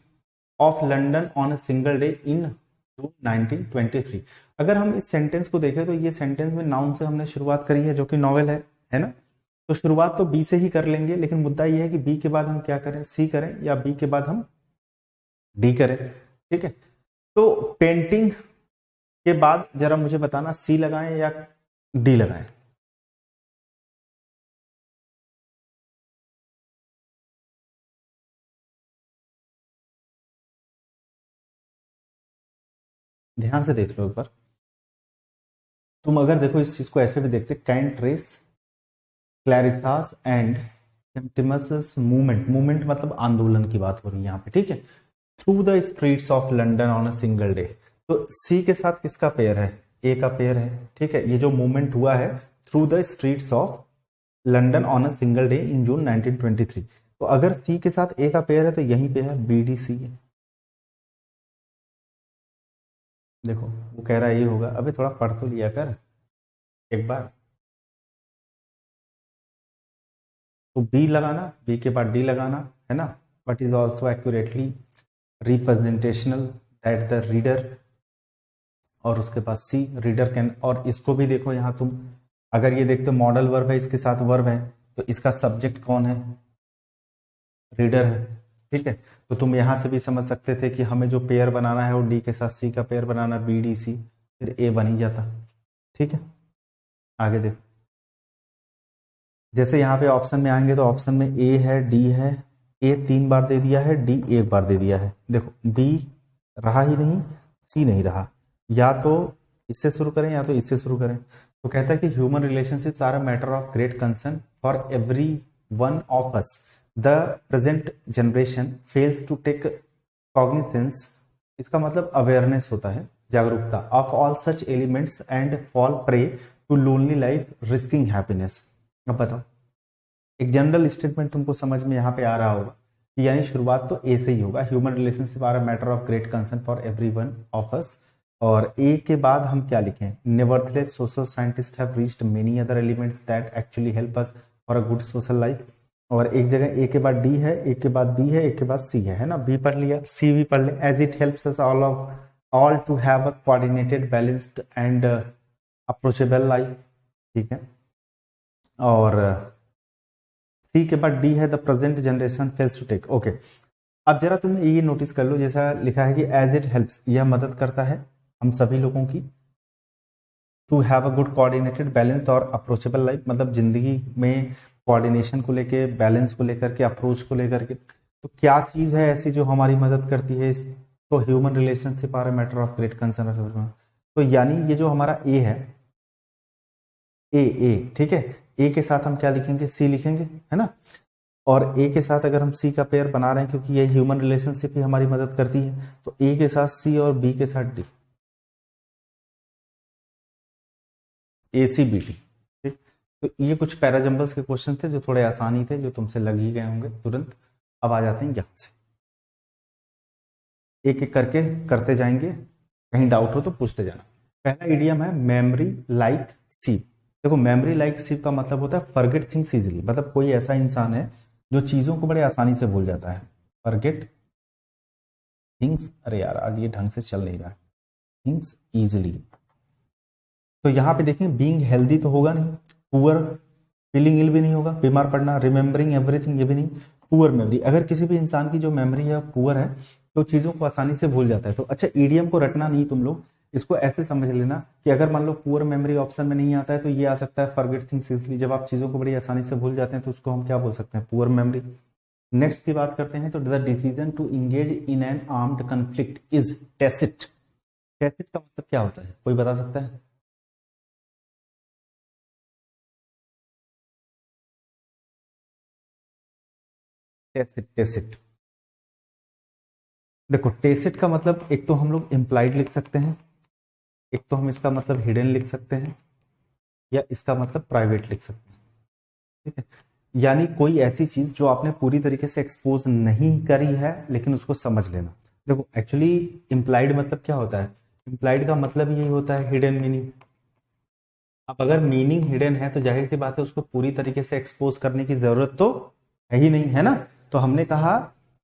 of London on a single day in June 1923। अगर हम इस सेंटेंस को देखें तो ये सेंटेंस में नाउन से हमने शुरुआत करी है, जो कि नॉवेल है ना। तो शुरुआत तो बी से ही कर लेंगे, लेकिन मुद्दा ये है कि बी के बाद हम क्या करें, सी करें, या बी के बाद हम डी करें, ठीक है। तो पेंटिंग के बाद जरा मुझे बताना, सी लगाएं या डी लगाएं? ध्यान से देख लो एक बार। तुम अगर देखो इस चीज को ऐसे भी देखते, can trace Clarissa's and Septimus movement, movement मतलब आंदोलन की बात हो रही है यहाँ पे, ठीक है। Through the streets of London on a single day, तो सी के साथ किसका पेयर है? ए का पेयर है, ठीक है। ये जो मूवमेंट हुआ है through the streets of London on a single day in June 1923, तो अगर सी के साथ ए का पेयर है तो यहीं पे है, बी डी सी है। देखो वो कह रहा है ये होगा, अबे थोड़ा पढ़ तो लिया कर एक बार। तो बी लगाना, बी के बाद डी लगाना, है ना। But is also accurately representational that the reader, और उसके बाद सी रीडर कैन। और इसको भी देखो, यहां तुम अगर ये देखते मॉडल वर्ब है, इसके साथ वर्ब है, तो इसका सब्जेक्ट कौन है? रीडर है, ठीक है। तो तुम यहां से भी समझ सकते थे कि हमें जो पेयर बनाना है वो डी के साथ सी का पेयर बनाना, बी डी सी, फिर ए बन ही जाता, ठीक है। आगे देखो, जैसे यहाँ पे ऑप्शन में आएंगे तो ऑप्शन में ए है, डी है, ए 3 बार दे दिया है, डी 1 बार दे दिया है। देखो बी रहा ही नहीं, सी नहीं रहा, या तो इससे शुरू करें या तो इससे शुरू करें। तो कहता है कि human relationships are a matter of great concern for every one of us. The present generation fails to take cognizance इसका मतलब अवेयरनेस होता है, जागरूकता of all such elements and fall prey to lonely life risking happiness. अब बताओ, एक general statement तुमको समझ में यहाँ पे आ रहा होगा कि यानी शुरुआत तो ए से ही होगा, human relationship are a matter of great concern for every one of us. और ए के बाद हम क्या लिखें, nevertheless social scientist have reached many other elements that actually help us for a good social life. और एक जगह ए के बाद डी है, ए के बाद बी है, ए के बाद सी है ना, बी पढ़ लिया, सी भी पढ़ ले, as it helps us all to have a coordinated balanced and approachable life. ठीक है, और सी के बाद डी है the present generation fails to take. Okay, अब जरा तुम ये नोटिस कर लो, जैसा लिखा है कि एज इट हेल्प्स, यह मदद करता है हम सभी लोगों की, to have a good coordinated balanced और अप्रोचेबल लाइफ, मतलब जिंदगी में कोऑर्डिनेशन को लेके, बैलेंस को लेकर के, अप्रोच को लेकर के। तो क्या चीज है ऐसी जो हमारी मदद करती है इस, तो human relationship are a matter of great concern. तो यानी ये जो हमारा ए है, ए ठीक है, ए के साथ हम क्या लिखेंगे, सी लिखेंगे, है ना। और ए के साथ अगर हम सी का पेयर बना रहे हैं, क्योंकि ये ह्यूमन रिलेशनशिप ही हमारी मदद करती है, तो ए के साथ सी और बी के साथ डी, ए सी बी डी। ठीक, तो ये कुछ पैराजम्बल्स के क्वेश्चन थे जो थोड़े आसानी थे, जो तुमसे लग ही गए होंगे तुरंत। अब आ जाते हैं यहां से, एक एक करके करते जाएंगे, कहीं डाउट हो तो पूछते जाना। पहला इडियम है मेमोरी लाइक सीप। देखो, मेमोरी लाइक सीप का मतलब होता है फॉरगेट थिंग्स इजीली, मतलब कोई ऐसा इंसान है जो चीजों को बड़े आसानी से भूल जाता है। फॉरगेट थिंग्स, अरे यार आज ये ढंग से चल नहीं रहा, थिंग्स इजीली। तो यहां पे देखें, बीइंग हेल्दी तो होगा नहीं, पुअर, फीलिंग इल भी नहीं होगा, बीमार पड़ना, रिमेंबरिंग एवरीथिंग ये भी नहीं, पुअर मेमोरी। अगर किसी भी इंसान की जो मेमोरी है पुअर है तो चीजों को आसानी से भूल जाता है। तो अच्छा, ईडीएम को रटना नहीं तुम लोग, इसको ऐसे समझ लेना कि अगर मान लो पुअर मेमोरी ऑप्शन में नहीं आता है तो ये आ सकता है फॉरगेट थिंग्स इजीली। जब आप चीजों को बड़ी आसानी से भूल जाते हैं तो उसको हम क्या बोल सकते हैं, पुअर मेमोरी। नेक्स्ट की बात करते हैं, तो the decision to engage in an armed conflict is tacit. Tacit का मतलब क्या होता है, कोई बता सकता है? टैसिट, टैसिट, देखो टेसिट का मतलब एक तो हम लोग इम्प्लाइड लिख सकते हैं, एक तो हम इसका मतलब हिडन लिख सकते हैं, या इसका मतलब प्राइवेट लिख सकते हैं। ठीक है, यानी कोई ऐसी चीज जो आपने पूरी तरीके से एक्सपोज नहीं करी है लेकिन उसको समझ लेना। देखो एक्चुअली इम्प्लाइड मतलब क्या होता है, इम्प्लाइड का मतलब यही होता है हिडन मीनिंग। अब अगर मीनिंग हिडन है तो जाहिर सी बात है उसको पूरी तरीके से एक्सपोज करने की जरूरत तो है ही नहीं, है ना। तो हमने कहा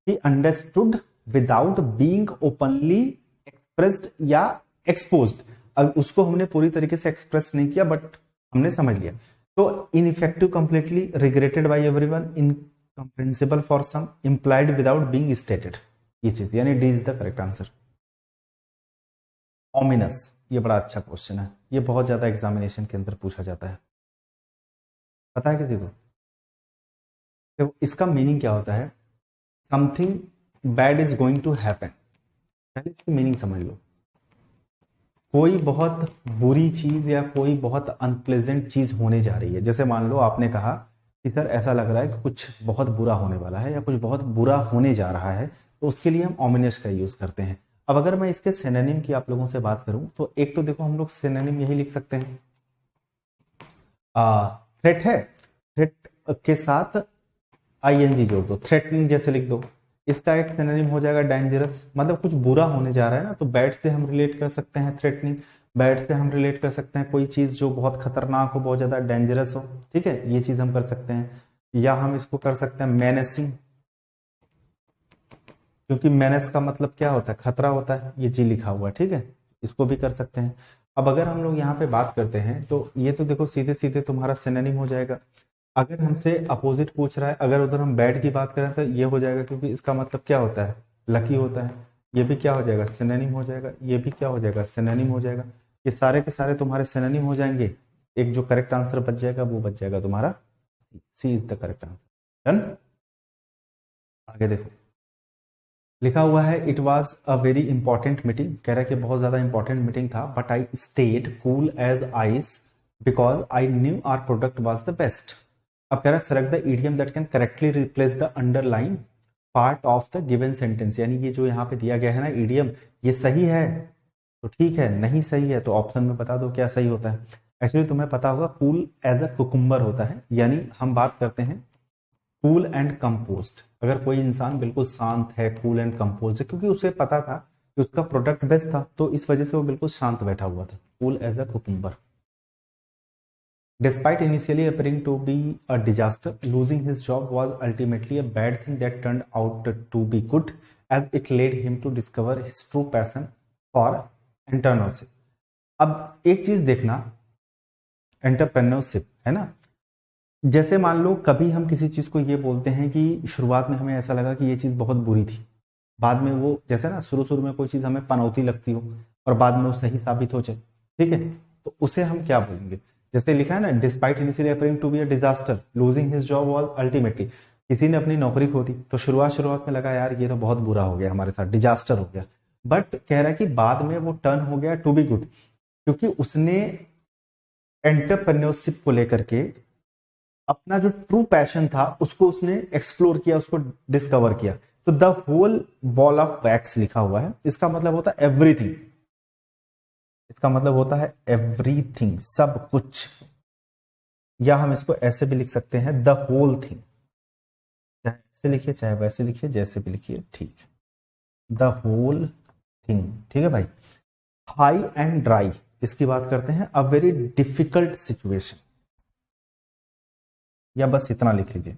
कि understood without being openly expressed या एक्सपोज्ड। अब उसको हमने पूरी तरीके से एक्सप्रेस नहीं किया बट हमने समझ लिया। तो ineffective, completely, regretted by everyone, incomprehensible for some, implied without being stated, ये चीज, यानी D is the correct answer. Ominous, ये बड़ा अच्छा क्वेश्चन है, ये बहुत ज्यादा एग्जामिनेशन के अंदर पूछा जाता है, पता है किसी को? तो इसका मीनिंग क्या होता है, something bad is going to happen. पहले इसकी मीनिंग समझ लो, कोई बहुत बुरी चीज या कोई बहुत अनप्लेजेंट चीज होने जा रही है। जैसे मान लो आपने कहा कि सर ऐसा लग रहा है कि कुछ बहुत बुरा होने वाला है या कुछ बहुत बुरा होने जा रहा है, तो उसके लिए हम ओमिनस का यूज करते हैं। अब अगर मैं इसके सिनोनिम की आप लोगों से बात करूं तो एक तो देखो हम लोग सिनोनिम यही लिख सकते हैं, थ्रेट है, थ्रेट के साथ आईएनजी जोड़ दो, थ्रेटनिंग जैसे लिख दो। इसका एक सिनोनिम हो जाएगा डेंजरस, मतलब कुछ बुरा होने जा रहा है ना, तो बैड से हम रिलेट कर सकते हैं थ्रेटनिंग, बैड से हम रिलेट कर सकते हैं कोई चीज जो बहुत खतरनाक हो, बहुत ज्यादा डेंजरस हो। ठीक है, ये चीज हम कर सकते हैं। या हम इसको कर सकते हैं मेनेसिंग, क्योंकि मेनेस का मतलब क्या होता है, खतरा होता है, ये जी लिखा हुआ है। ठीक है, इसको भी कर सकते हैं। अब अगर हम लोग यहाँ पे बात करते हैं तो ये तो देखो सीधे सीधे तुम्हारा सिनोनिम हो जाएगा। अगर हमसे अपोजिट पूछ रहा है, अगर उधर हम बैड की बात करें तो ये हो जाएगा, क्योंकि इसका मतलब क्या होता है, लकी होता है। ये भी क्या हो जाएगा, सिनोनिम हो जाएगा। ये भी क्या हो जाएगा, सिनोनिम हो जाएगा। ये सारे के सारे तुम्हारे सिनोनिम हो जाएंगे। एक जो करेक्ट आंसर बच जाएगा वो बच जाएगा तुम्हारा C. C is the correct answer. Done. आगे देखो, लिखा हुआ है it was a very important meeting. कह रहा है कि बहुत ज्यादा इंपॉर्टेंट मीटिंग था, but I stayed cool as ice because I knew our product was the best. अब कह रहा है select the idiom that can correctly replace the underlined part of the given sentence, यानी ये जो यहाँ पे दिया गया है ना इडियम, ये सही है तो ठीक है, नहीं सही है तो ऑप्शन में बता दो क्या सही होता है। एक्चुअली तुम्हें पता होगा कूल एज अ कुकुम्बर होता है, यानी हम बात करते हैं कूल एंड कंपोस्ट। अगर कोई इंसान बिल्कुल शांत है, कूल एंड कंपोस्ट है, क्योंकि उसे पता था कि उसका प्रोडक्ट बेस्ट था, तो इस वजह से वो बिल्कुल शांत बैठा हुआ था, cool as a cucumber. Despite initially appearing to be a disaster, losing his job was ultimately a bad thing that turned out to be good, as it led him to discover his true passion for entrepreneurship. अब एक चीज देखना, entrepreneurship है ना, जैसे मान लो कभी हम किसी चीज को ये बोलते हैं कि शुरुआत में हमें ऐसा लगा कि ये चीज बहुत बुरी थी, बाद में वो जैसे ना शुरू शुरू में कोई चीज हमें पनौती लगती हो और बाद में वो सही साबित हो जाए, ठीक है, तो उसे हम क्या बोलेंगे। जैसे लिखा है ना, despite initially appearing to be a disaster, losing his job was ultimately, किसी ने अपनी नौकरी खो दी तो शुरुआत में लगा यार ये तो बहुत बुरा हो गया हमारे साथ, डिजास्टर हो गया, बट कह रहा है कि बाद में वो टर्न हो गया टू बी गुड, क्योंकि उसने एंटरप्रेन्योरशिप को लेकर के अपना जो ट्रू पैशन था उसको उसने एक्सप्लोर किया, उसको डिस्कवर किया। तो the whole ball of wax लिखा हुआ है, इसका मतलब होता है एवरीथिंग, इसका मतलब होता है एवरीथिंग, सब कुछ, या हम इसको ऐसे भी लिख सकते हैं द होल थिंग, चाहे ऐसे लिखिए चाहे वैसे लिखिए, जैसे भी लिखिए ठीक है, द होल थिंग, ठीक है भाई। हाई एंड ड्राई, इसकी बात करते हैं, अ वेरी डिफिकल्ट सिचुएशन, या बस इतना लिख लीजिए,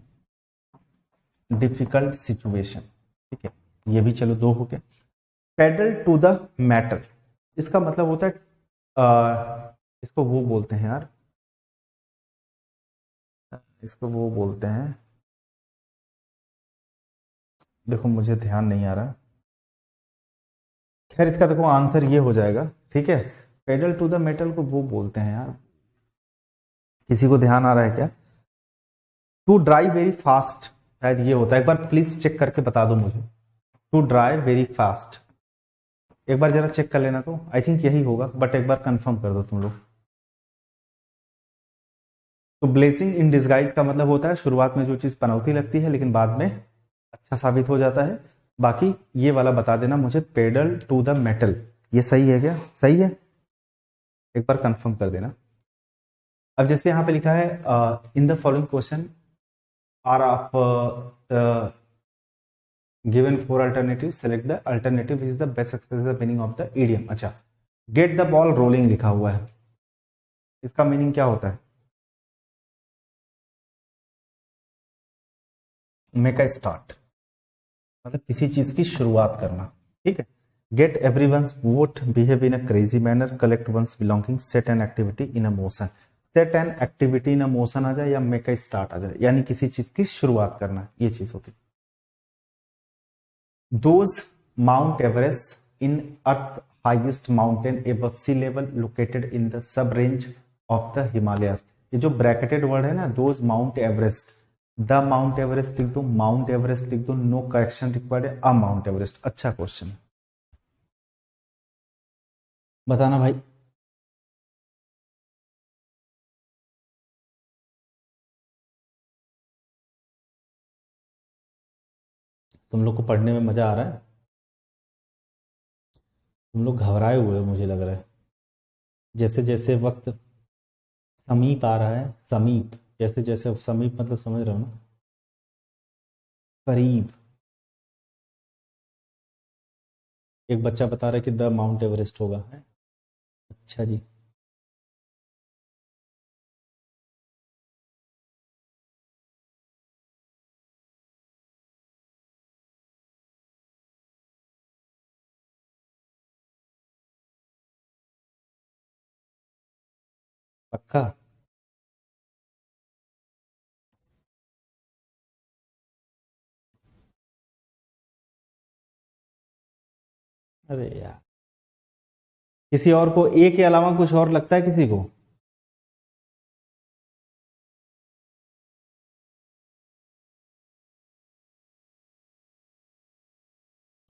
डिफिकल्ट सिचुएशन, ठीक है, ये भी चलो दो हो गए। पेडल टू द मैटर, इसका मतलब होता है इसको वो बोलते हैं यार, इसको वो बोलते हैं, देखो मुझे ध्यान नहीं आ रहा, खैर इसका देखो आंसर ये हो जाएगा, ठीक है, पेडल टू द मेटल को वो बोलते हैं यार, किसी को ध्यान आ रहा है क्या। टू ड्राई वेरी फास्ट, शायद ये होता है, एक बार प्लीज चेक करके बता दो मुझे, टू ड्राई वेरी फास्ट, एक बार जरा चेक कर लेना, तो आई थिंक यही होगा, बट एक बार कंफर्म कर दो तुम लोग। तो ब्लेसिंग इन डिस्गाइज का मतलब होता है शुरुआत में जो चीज पनौती लगती है लेकिन बाद में अच्छा साबित हो जाता है। बाकी ये वाला बता देना मुझे, पेडल टू द मेटल, ये सही है क्या, सही है, एक बार कंफर्म कर देना। अब जैसे यहां पे लिखा है in the following question are of the given four alternative, select the alternative which is the best express the meaning of the idiom. अच्छा, गेट द बॉल रोलिंग लिखा हुआ है, इसका मीनिंग क्या होता है, मेक अ स्टार्ट, मतलब किसी चीज की शुरुआत करना, ठीक है। Get everyone's vote, behave in a crazy manner, collect one's belonging, set an activity in a motion, set an activity in a motion आ जाए या मेक अ स्टार्ट आ जाए, यानी किसी चीज की शुरुआत करना, ये चीज होती है। Those Mount Everest in Earth highest mountain above sea level located in the sub range of the Himalayas, ये जो ब्रैकेटेड वर्ड है ना, those Mount Everest, the Mount Everest लिख दो, माउंट एवरेस्ट लिख दो, नो करेक्शन रिक्वायर्ड है, अ माउंट एवरेस्ट। अच्छा क्वेश्चन, बताना भाई। तुम लोग को पढ़ने में मजा आ रहा है, तुम लोग घबराए हुए हो मुझे लग रहा है, जैसे जैसे वक्त समीप आ रहा है, समीप, जैसे जैसे समीप मतलब समझ रहे हो ना, करीब। एक बच्चा बता रहा है कि द माउंट एवरेस्ट होगा है? अच्छा जी, पक्का। अरे यार, किसी और को ए के अलावा कुछ और लगता है किसी को?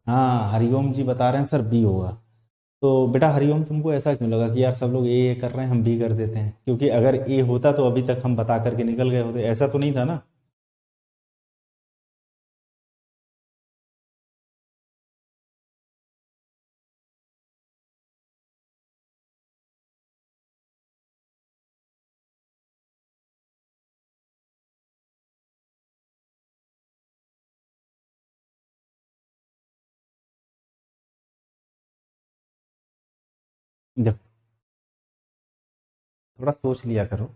हाँ, हरिओम जी बता रहे हैं सर बी होगा। तो बेटा हरिओम, तुमको ऐसा क्यों लगा कि यार सब लोग ए कर रहे हैं हम बी कर देते हैं? क्योंकि अगर ए होता तो अभी तक हम बता करके निकल गए होते, ऐसा तो नहीं था ना। देखो थोड़ा सोच लिया करो।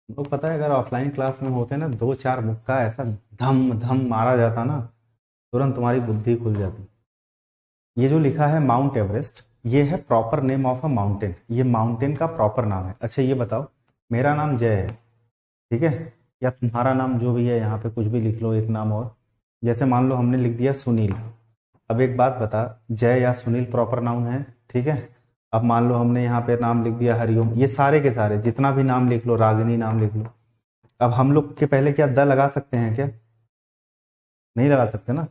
लोग पता है अगर ऑफलाइन क्लास में होते ना, दो चार मुक्का ऐसा धम धम मारा जाता ना, तुरंत तुम्हारी बुद्धि खुल जाती। ये जो लिखा है माउंट एवरेस्ट, ये है proper name of a mountain, ये माउंटेन का प्रॉपर नाम है। अच्छा ये बताओ, मेरा नाम जय है, ठीक है, या तुम्हारा नाम जो भी है, यहाँ पे कुछ भी लिख लो एक नाम और। जैसे मान लो हमने लिख दिया सुनील। अब एक बात बता, जय या सुनील प्रॉपर नाउन है, ठीक है। अब मान लो हमने यहाँ पे नाम लिख दिया हरिओम, ये सारे के सारे जितना भी नाम लिख लो, रागिनी नाम लिख लो। अब हम लोग के पहले क्या द लगा सकते हैं क्या? नहीं लगा सकते ना।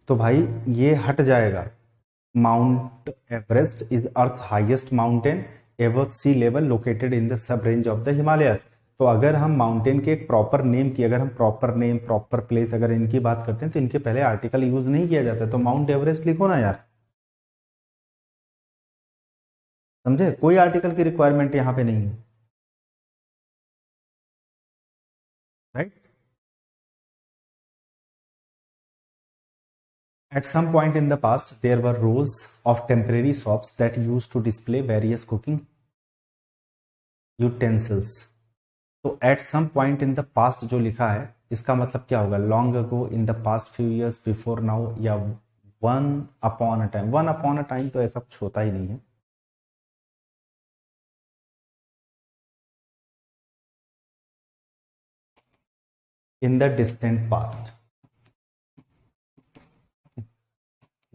तो भाई ये हट जाएगा। Mount Everest is Earth highest mountain above sea level located in the sub range of the Himalayas. तो अगर हम माउंटेन के एक प्रॉपर नेम की, अगर हम प्रॉपर नेम प्रॉपर प्लेस अगर इनकी बात करते हैं, तो इनके पहले आर्टिकल यूज नहीं किया जाता। तो माउंट एवरेस्ट लिखो ना यार, समझे? कोई आर्टिकल की रिक्वायरमेंट यहां पे नहीं है, right. At some point in the past, there were rows of temporary shops that used to display various cooking utensils. तो at some point in the past जो लिखा है, इसका मतलब क्या होगा? Long ago, in the past few years, before now, या one upon a time। one upon a time तो ऐसा कुछ होता ही नहीं है। In the distant past,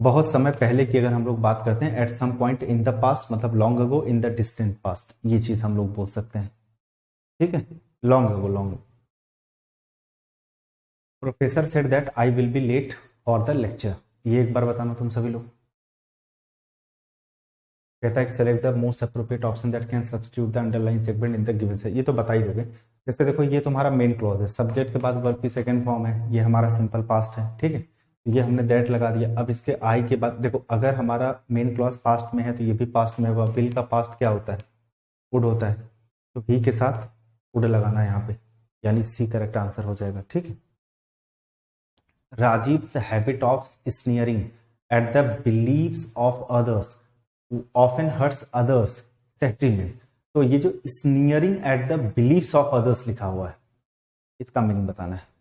बहुत समय पहले की अगर हम लोग बात करते हैं, at some point in the past मतलब long ago, in the distant past, ये चीज हम लोग बोल सकते हैं, ठीक है। Long ago, long. Professor said that I will be late for the lecture. ये एक बार बताना तुम सभी लोग। कहता है कि select the most appropriate option that can substitute the underline segment in the given से। ये तो बता ही दोगे। जैसे देखो ये तुम्हारा मेन क्लॉज है, सब्जेक्ट के बाद वर्ब की सेकंड फॉर्म है, ये हमारा सिंपल पास्ट है, ठीक है। ये हमने दैट लगा दिया। अब इसके आई के बाद देखो, अगर हमारा मेन क्लॉज पास्ट में है तो ये भी पास्ट में होगा। विल का पास्ट क्या होता है? वुड होता है। तो ही के साथ वुड लगाना है यहाँ पे, यानी सी करेक्ट आंसर हो जाएगा, ठीक है। Rajiv's habit of sneering at the beliefs of others often hurts others' sentiments। तो ये जो sneering at the beliefs of others लिखा हुआ है, इसका मीनिंग बताना है।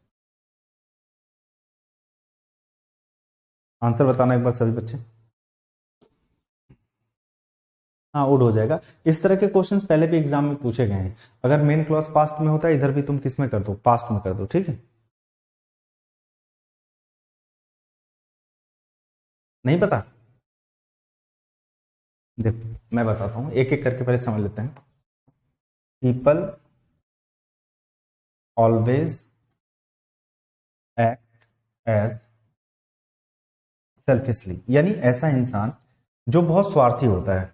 आंसर बताना एक बार सभी बच्चे। हाँ, वुड हो जाएगा। इस तरह के क्वेश्चंस पहले भी एग्जाम में पूछे गए हैं। अगर मेन क्लॉज पास्ट में होता है, इधर भी तुम किस में कर दो? पास्ट में कर दो, ठीक है। नहीं पता? देखो मैं बताता हूं, एक एक करके पहले समझ लेते हैं। People always act as selfishly, यानी ऐसा इंसान जो बहुत स्वार्थी होता है,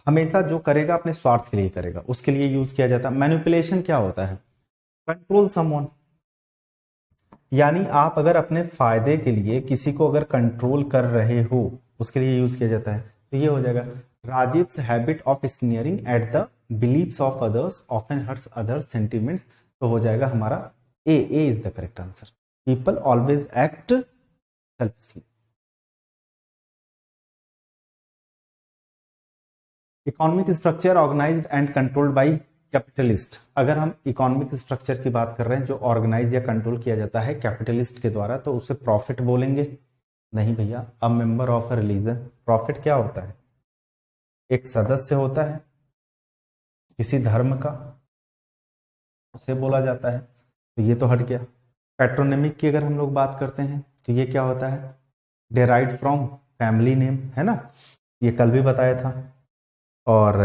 हमेशा जो करेगा अपने स्वार्थ के लिए करेगा, उसके लिए यूज किया जाता है। मैनिपुलेशन क्या होता है? कंट्रोल समवन, यानी आप अगर अपने फायदे के लिए किसी को अगर कंट्रोल कर रहे हो, उसके लिए यूज किया जाता है। तो ये हो जाएगा Rajiv's habit of sneering at the beliefs of others often hurts others sentiments. तो हो जाएगा हमारा A is the correct answer. People always act selfishly. Economic structure organised and controlled by capitalist. अगर हम इकोनॉमिक स्ट्रक्चर की बात कर रहे हैं जो ऑर्गेनाइज या कंट्रोल किया जाता है कैपिटलिस्ट के द्वारा, तो उसे प्रॉफिट बोलेंगे? नहीं भैया, a member of a religion. Profit क्या होता है? एक सदस्य होता है किसी धर्म का, उसे बोला जाता है। तो ये तो हट गया। पैट्रोनिमिक की अगर हम लोग बात करते हैं तो ये क्या होता है? डेराइव्ड फ्रॉम फैमिली नेम, है ना, ये कल भी बताया था। और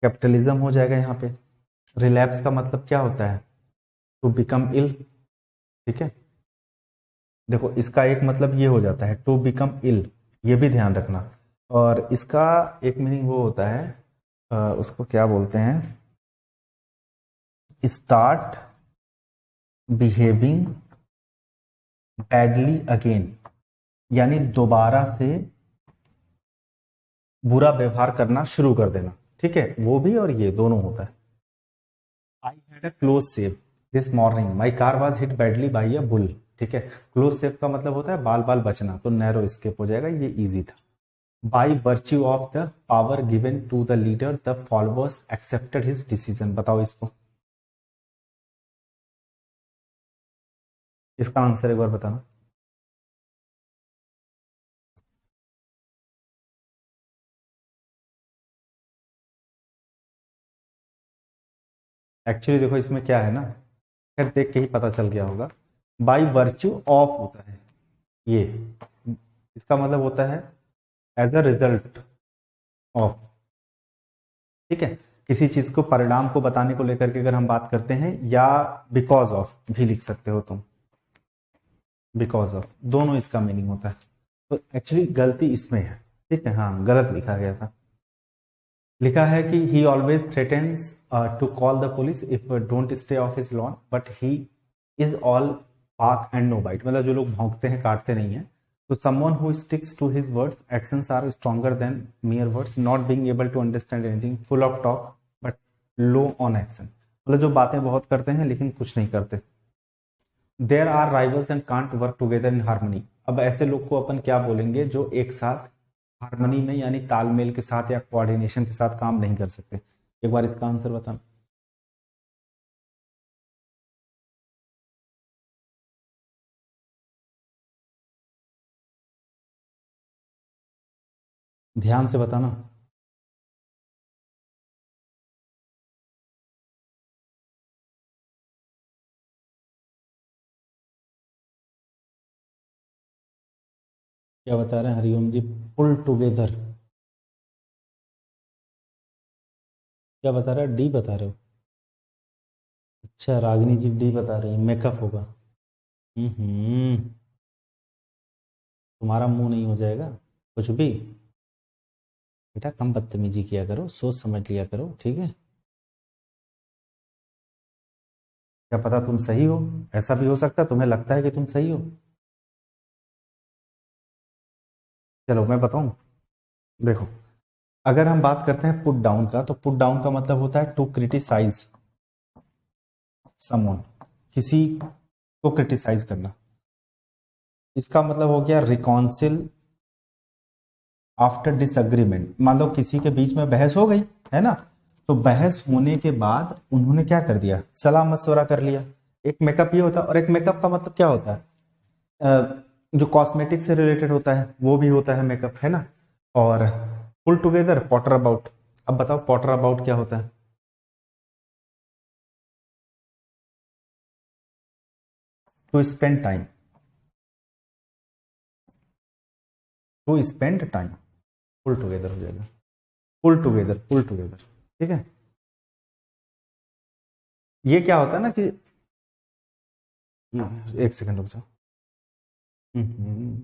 कैपिटलिज्म हो जाएगा यहाँ पे। रिलैप्स का मतलब क्या होता है? टू बिकम इल, ठीक है। देखो इसका एक मतलब ये हो जाता है टू बिकम इल, ये भी ध्यान रखना। और इसका एक मीनिंग वो होता है, उसको क्या बोलते हैं? स्टार्ट बिहेविंग बैडली अगेन, यानी दोबारा से बुरा व्यवहार करना शुरू कर देना, ठीक है। वो भी और ये दोनों होता है। I had a close save, this morning my car was hit badly by a bull. ठीक है, क्लोज सेफ का मतलब होता है बाल बाल बचना, तो नैरो स्केप हो जाएगा, ये इजी था। By virtue of the power given to the leader the followers accepted his decision. बताओ इसको, इसका आंसर एक बार बताना। एक्चुअली देखो इसमें क्या है ना, फिर देख के ही पता चल गया होगा। बाई वर्च्यू ऑफ होता है ये, इसका मतलब होता है एज अ रिजल्ट ऑफ। ठीक है, किसी चीज को परिणाम को बताने को लेकर के अगर हम बात करते हैं, या बिकॉज ऑफ भी लिख सकते हो तुम, बिकॉज ऑफ, दोनों इसका मीनिंग होता है। तो एक्चुअली गलती इसमें है। ठीक है, हाँ गलत लिखा गया था। लिखा है कि he always threatens to call the police if don't stay off his lawn but he is all bark and no bite. मतलब जो लोग भौंकते हैं काटते नहीं है। तो someone who sticks to his words actions are stronger than mere words, not being able to understand anything, full of talk but low on action. मतलब जो बातें बहुत करते हैं लेकिन कुछ नहीं करते। There are rivals and can't work together in harmony. अब ऐसे लोग को अपन क्या बोलेंगे, जो एक साथ हार्मनी में यानी तालमेल के साथ या कोऑर्डिनेशन के साथ काम नहीं कर सकते। एक बार इसका आंसर बताना। ध्यान से बताना। क्या बता रहे हैं हरिओम जी? पुल टुगेदर। क्या बता रहे हो? डी बता रहे हो? अच्छा, रागिनी जी डी बता रही है, मेकअप होगा। हम्म, तुम्हारा मुंह नहीं हो जाएगा कुछ भी। बेटा कम बदतमीजी किया करो, सोच समझ लिया करो, ठीक है। क्या पता तुम सही हो, ऐसा भी हो सकता है तुम्हें लगता है कि तुम सही हो। चलो मैं बताऊं, देखो अगर हम बात करते हैं पुट डाउन का, तो पुट डाउन का मतलब होता है टू क्रिटिसाइज समवन, किसी को क्रिटिसाइज करना। इसका मतलब हो गया रिकॉन्सिल आफ्टर डिसएग्रीमेंट। मान लो किसी के बीच में बहस हो गई है ना, तो बहस होने के बाद उन्होंने क्या कर दिया, सलाह मशवरा कर लिया। एक मेकअप ये होता है, और एक मेकअप का मतलब क्या होता है, जो कॉस्मेटिक से रिलेटेड होता है वो भी होता है मेकअप, है ना। और पुल टुगेदर पॉटर अबाउट। अब बताओ पॉटर अबाउट क्या होता है? To spend time, to spend time, pull together हो जाएगा। Pull together, pull together. ठीक है, ये क्या होता है ना कि, एक सेकंड रुक जाओ। हम्म,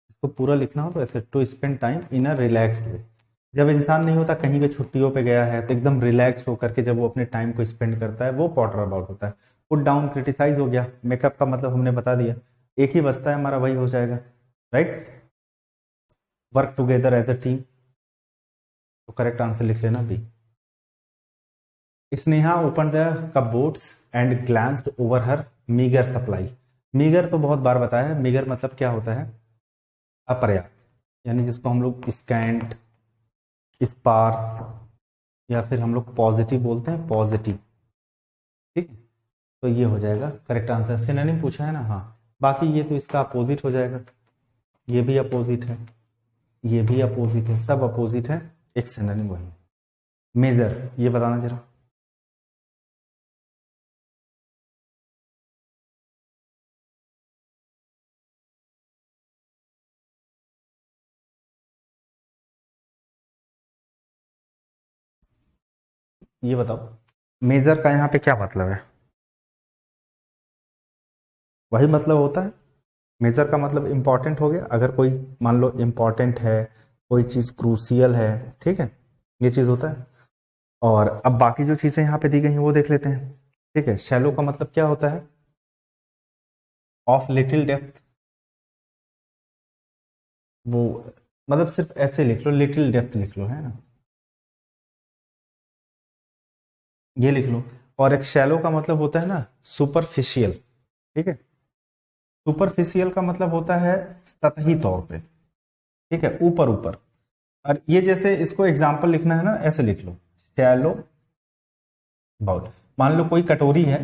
इसको पूरा लिखना हो तो ऐसे, to spend time in a relaxed way. जब इंसान नहीं होता, कहीं पे छुट्टियों पे गया है, तो एकदम रिलैक्स होकर के जब वो अपने टाइम को स्पेंड करता है, वो पॉटर अबाउट होता है। पुट डाउन क्रिटिसाइज हो गया, मेकअप का मतलब हमने बता दिया। एक ही बचता है हमारा, वही हो जाएगा, right. Work together as a team, तो करेक्ट आंसर लिख लेना B. Sneha open the cupboards and glanced over her meagre supply. Meagre तो बहुत बार बताया है, मीगर मतलब क्या होता है, अपर्याप्त, यानी जिसको हम लोग स्कैंट, स्पार्स, या फिर हम लोग पॉजिटिव बोलते हैं, पॉजिटिव। ठीक है, तो ये हो जाएगा करेक्ट आंसर। सिनोनिम पूछा है ना, हाँ। बाकी ये तो इसका अपोजिट हो जाएगा, ये भी अपोजिट है, ये भी अपोजिट है, सब अपोजिट है, एक सिनोनिम वही है। मेजर, ये बताना जरा। ये बताओ मेजर का यहाँ पे क्या मतलब है? वही मतलब होता है, मेजर का मतलब इंपॉर्टेंट हो गया। अगर कोई मान लो इंपॉर्टेंट है, कोई चीज क्रूसियल है, ठीक है, ये चीज होता है। और अब बाकी जो चीजें यहाँ पे दी गई हैं वो देख लेते हैं। ठीक है, शैलो का मतलब क्या होता है, ऑफ लिटिल डेप्थ, वो मतलब सिर्फ ऐसे लिख लो, लिटिल डेप्थ लिख लो, है ना, ये लिख लो। और एक शैलो का मतलब होता है ना सुपरफिशियल, ठीक है। सुपरफिशियल का मतलब होता है सतही तौर पे, ठीक है, ऊपर ऊपर। और ये जैसे इसको एग्जाम्पल लिखना है ना, ऐसे लिख लो, शैलो बाउल। मान लो कोई कटोरी है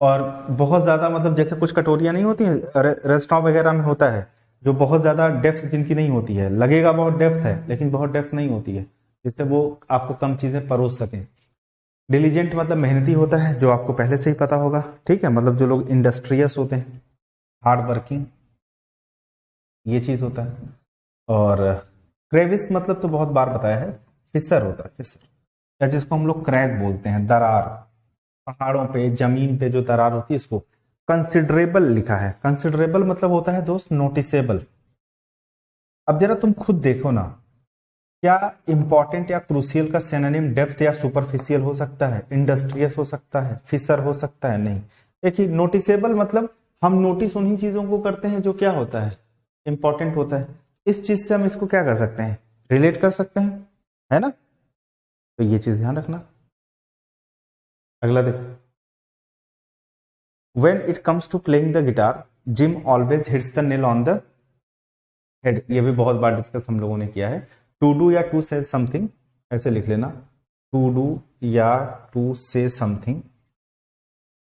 और बहुत ज्यादा, मतलब जैसे कुछ कटोरियां नहीं होती हैं रेस्टोरेंट वगैरह में होता है, जो बहुत ज्यादा डेप्थ जिनकी नहीं होती है, लगेगा बहुत डेप्थ है लेकिन बहुत डेप्थ नहीं होती है, जिससे वो आपको कम चीजें परोस सकें। डिलीजेंट मतलब मेहनती होता है, जो आपको पहले से ही पता होगा, ठीक है, मतलब जो लोग इंडस्ट्रियस होते हैं, हार्ड वर्किंग, ये चीज होता है। और क्रेविस मतलब तो बहुत बार बताया है, फिसर होता है, फिसर, या जिसको हम लोग क्रैक बोलते हैं, दरार, पहाड़ों पे जमीन पे जो दरार होती है इसको। कंसिडरेबल लिखा है, कंसिडरेबल मतलब होता है दोस्त नोटिसेबल। अब जरा तुम खुद देखो ना, क्या इंपॉर्टेंट या क्रूसियल का सिनोनिम डेप्थ या सुपरफिशियल हो सकता है, इंडस्ट्रियस हो सकता है, फिशर हो सकता है? नहीं। देखिए नोटिसेबल मतलब हम नोटिस उन्हीं चीजों को करते हैं जो क्या होता है, इंपॉर्टेंट होता है। इस चीज से हम इसको क्या कर सकते हैं, रिलेट कर सकते हैं, है ना। तो ये चीज ध्यान रखना। अगला देखो, when it comes to playing the guitar Jim always hits the nail on the head. ये भी बहुत बार डिस्कस हम लोगों ने किया है। टू डू या टू से समथिंग, ऐसे लिख लेना, टू डू या to say something,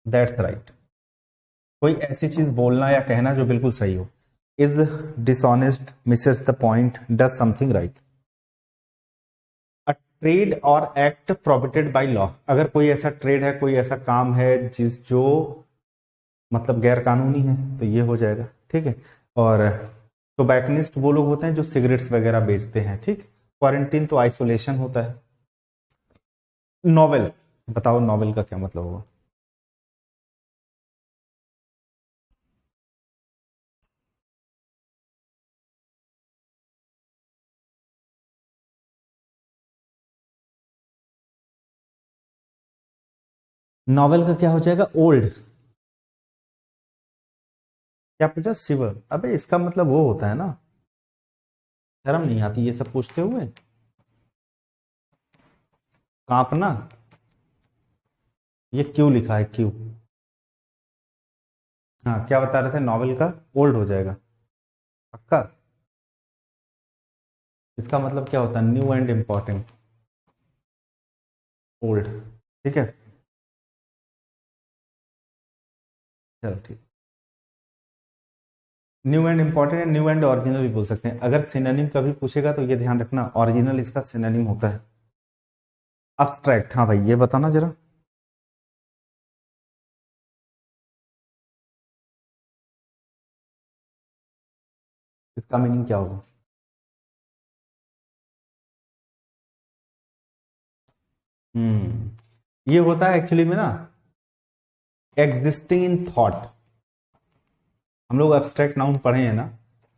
that's right. कोई ऐसी चीज बोलना या कहना जो बिल्कुल सही हो। Is dishonest, Mrs the point, does something right. A trade और एक्ट प्रोहिबिटेड बाय लॉ, अगर कोई ऐसा ट्रेड है, कोई ऐसा काम है जिस जो मतलब गैर कानूनी है, तो ये हो जाएगा, ठीक है। और टोबैकनिस्ट वो लोग होते हैं जो सिगरेट्स वगैरह बेचते हैं, ठीक। क्वारंटीन तो आइसोलेशन होता है। नॉवेल, बताओ नॉवेल का क्या मतलब होगा। नॉवेल का क्या हो जाएगा, ओल्ड। क्या पूछा, सिवर, अबे इसका मतलब वो होता है ना, शर्म नहीं आती ये सब पूछते हुए, कांपना। ये क्यों लिखा है, क्यों। हाँ क्या बता रहे थे, नॉवेल का ओल्ड हो जाएगा, पक्का। इसका मतलब क्या होता है, न्यू एंड इंपॉर्टेंट, ओल्ड, ठीक है। चलो ठीक। न्यू एंड इंपॉर्टेंट है, न्यू एंड ओरिजिनल भी बोल सकते हैं। अगर सिनोनिम कभी पूछेगा तो ये ध्यान रखना, ओरिजिनल इसका सिनोनिम होता है। अब्स्ट्रैक्ट, हाँ भाई ये बताना जरा, इसका मीनिंग क्या होगा। ये होता है एक्चुअली में ना, एग्जिस्टिंग इन थॉट। हम लोग एब्स्ट्रैक्ट नाउन पढ़े हैं ना,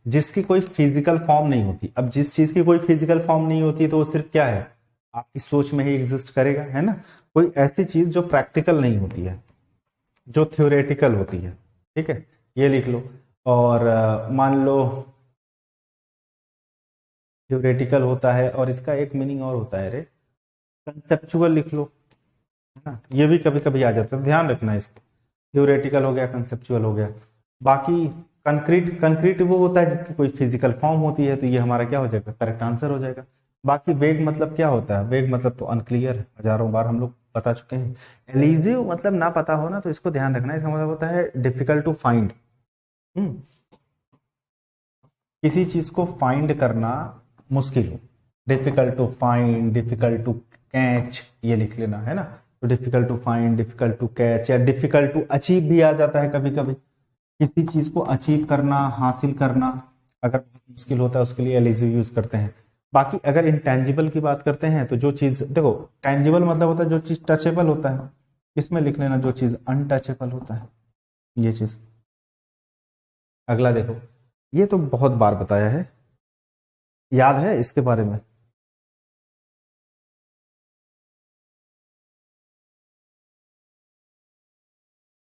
जिसकी कोई फिजिकल फॉर्म नहीं होती। अब जिस चीज की कोई फिजिकल फॉर्म नहीं होती तो वो सिर्फ क्या है, आपकी सोच में ही एग्जिस्ट करेगा, है ना। कोई ऐसी चीज जो प्रैक्टिकल नहीं होती है, जो थ्योरेटिकल होती है, ठीक है, ये लिख लो। और मान लो थ्योरेटिकल होता है, और इसका एक मीनिंग और होता है रे, कंसेप्चुअल लिख लो, है ना, ये भी कभी कभी आ जाता है, ध्यान रखना इसको। थ्योरेटिकल हो गया, कंसेप्चुअल हो गया। बाकी कंक्रीट, कंक्रीट वो होता है जिसकी कोई फिजिकल फॉर्म होती है, तो ये हमारा क्या हो जाएगा, करेक्ट आंसर हो जाएगा। बाकी वेग मतलब क्या होता है, वेग मतलब तो अनक्लियर है, हजारों बार हम लोग बता चुके हैं। एलिजिव मतलब ना पता हो ना, तो इसको ध्यान रखना, इसका मतलब होता है डिफिकल्ट टू फाइंड। किसी चीज को फाइंड करना मुश्किल हो, difficult to find, difficult to catch, ये लिख लेना, है ना। तो difficult to find, difficult to catch, या डिफिकल्ट टू अचीव भी आ जाता है कभी कभी। किसी चीज को अचीव करना, हासिल करना अगर बहुत मुश्किल होता है, उसके लिए एलिजिव यूज करते हैं। बाकी अगर इंटेंजिबल की बात करते हैं, तो जो चीज देखो, टेंजिबल मतलब होता है जो चीज टचेबल होता है, इसमें लिख लेना जो चीज अनटचेबल होता है, ये चीज। अगला देखो, ये तो बहुत बार बताया है, याद है इसके बारे में।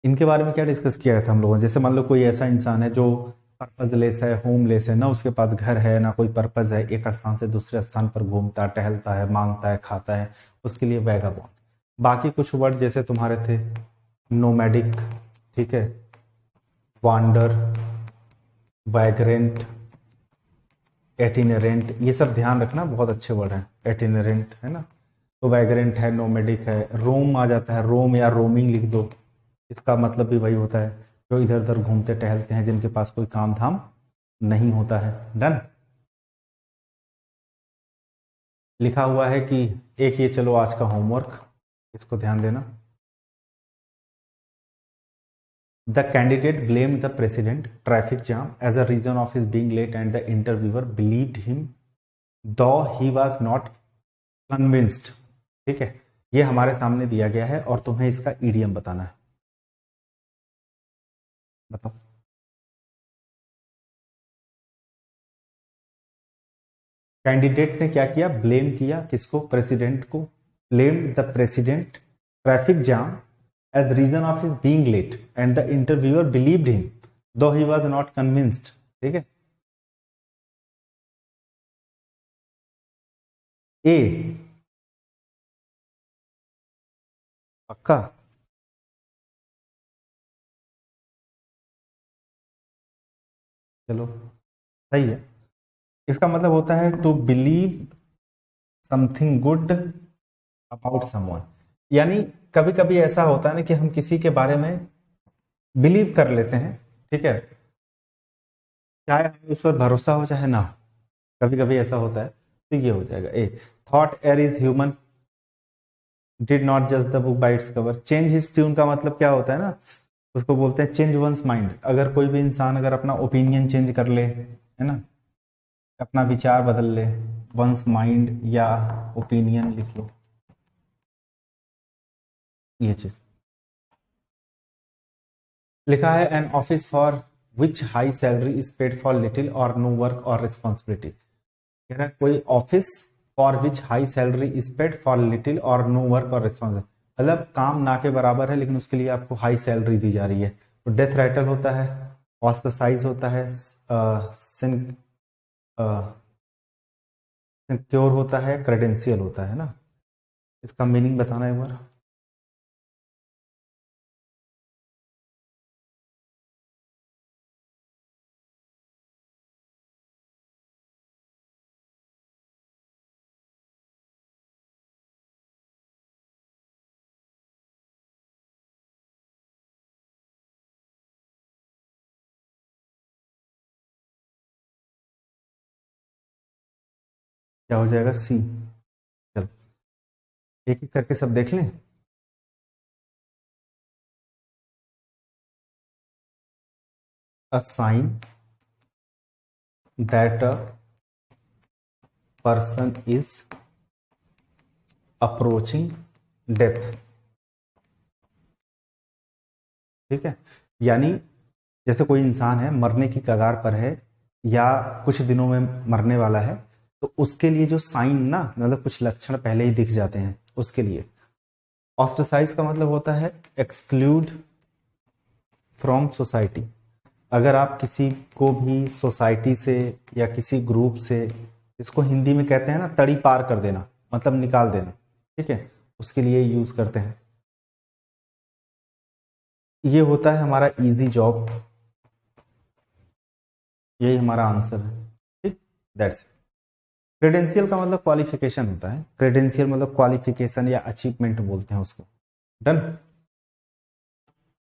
इनके बारे में क्या डिस्कस किया था हम लोगों ने, जैसे मान लो कोई ऐसा इंसान है जो पर्पजलेस है, होमलेस है, ना उसके पास घर है ना कोई पर्पज है, एक स्थान से दूसरे स्थान पर घूमता टहलता है, मांगता है, खाता है, उसके लिए वैगाबॉन्ड। बाकी कुछ वर्ड जैसे तुम्हारे थे नोमैडिक, ठीक है, वांडर, वैग्रेंट, एटिनरेंट, ये सब ध्यान रखना, बहुत अच्छे वर्ड हैं। एटिनरेंट है ना, तो वैग्रेंट है, नोमैडिक है, रोम आ जाता है, रोम या रोमिंग लिख दो, इसका मतलब भी वही होता है जो इधर उधर घूमते टहलते हैं, जिनके पास कोई काम धाम नहीं होता है। डन। लिखा हुआ है कि एक ये चलो आज का होमवर्क, इसको ध्यान देना। The candidate blamed the president traffic jam as a reason of his being late and the interviewer believed him though he was not convinced। ठीक है, ये हमारे सामने दिया गया है और तुम्हें इसका ईडीएम बताना है। बताओ। कैंडिडेट ने क्या किया? ब्लेम किया किसको? प्रेसिडेंट को। Blamed the president traffic jam as the reason of his being late and the interviewer believed him though he was not convinced। ठीक है, ए पक्का। चलो सही है, इसका मतलब होता है to believe something good about someone. यानी कभी कभी ऐसा होता है ना कि हम किसी के बारे में बिलीव कर लेते हैं, ठीक है, चाहे हमें उस पर भरोसा हो चाहे ना हो, कभी कभी ऐसा होता है। तो ये हो जाएगा A. Thought err is human did not जज the book by its cover. Change his tune का मतलब क्या होता है ना, उसको बोलते हैं चेंज वंस माइंड। अगर कोई भी इंसान अगर अपना ओपिनियन चेंज कर ले, है ना, अपना विचार बदल ले, वंस माइंड या ओपिनियन लिख लो, ये चीज लिखा है। An office for which high salary is paid for little और नो वर्क और रिस्पॉन्सिबिलिटी। कह रहा है कोई office for which high salary is paid for little और नो वर्क और रिस्पॉन्सिबिलिटी, मतलब काम ना के बराबर है लेकिन उसके लिए आपको हाई सैलरी दी जा रही है। तो डेथ राइटल होता है, ऑस्ट्रेसाइज होता है, सिक्योर होता है, क्रेडेंशियल होता है ना। इसका मीनिंग बताना एक बार। क्या हो जाएगा? सी। चलो एक एक करके सब देख लें। A sign that a person is approaching death. ठीक है, यानी जैसे कोई इंसान है मरने की कगार पर है या कुछ दिनों में मरने वाला है, तो उसके लिए जो साइन ना, मतलब कुछ लक्षण पहले ही दिख जाते हैं उसके लिए। ऑस्ट्रेसाइज का मतलब होता है एक्सक्लूड फ्रॉम सोसाइटी। अगर आप किसी को भी सोसाइटी से या किसी ग्रुप से, इसको हिंदी में कहते हैं ना तड़ी पार कर देना, मतलब निकाल देना, ठीक है, उसके लिए यूज करते हैं। ये होता है हमारा इजी जॉब, यही हमारा आंसर है। ठीक, दैट्स इट। क्रेडेंशियल का मतलब क्वालिफिकेशन होता है, क्रेडेंशियल मतलब क्वालिफिकेशन या अचीवमेंट बोलते हैं उसको। डन।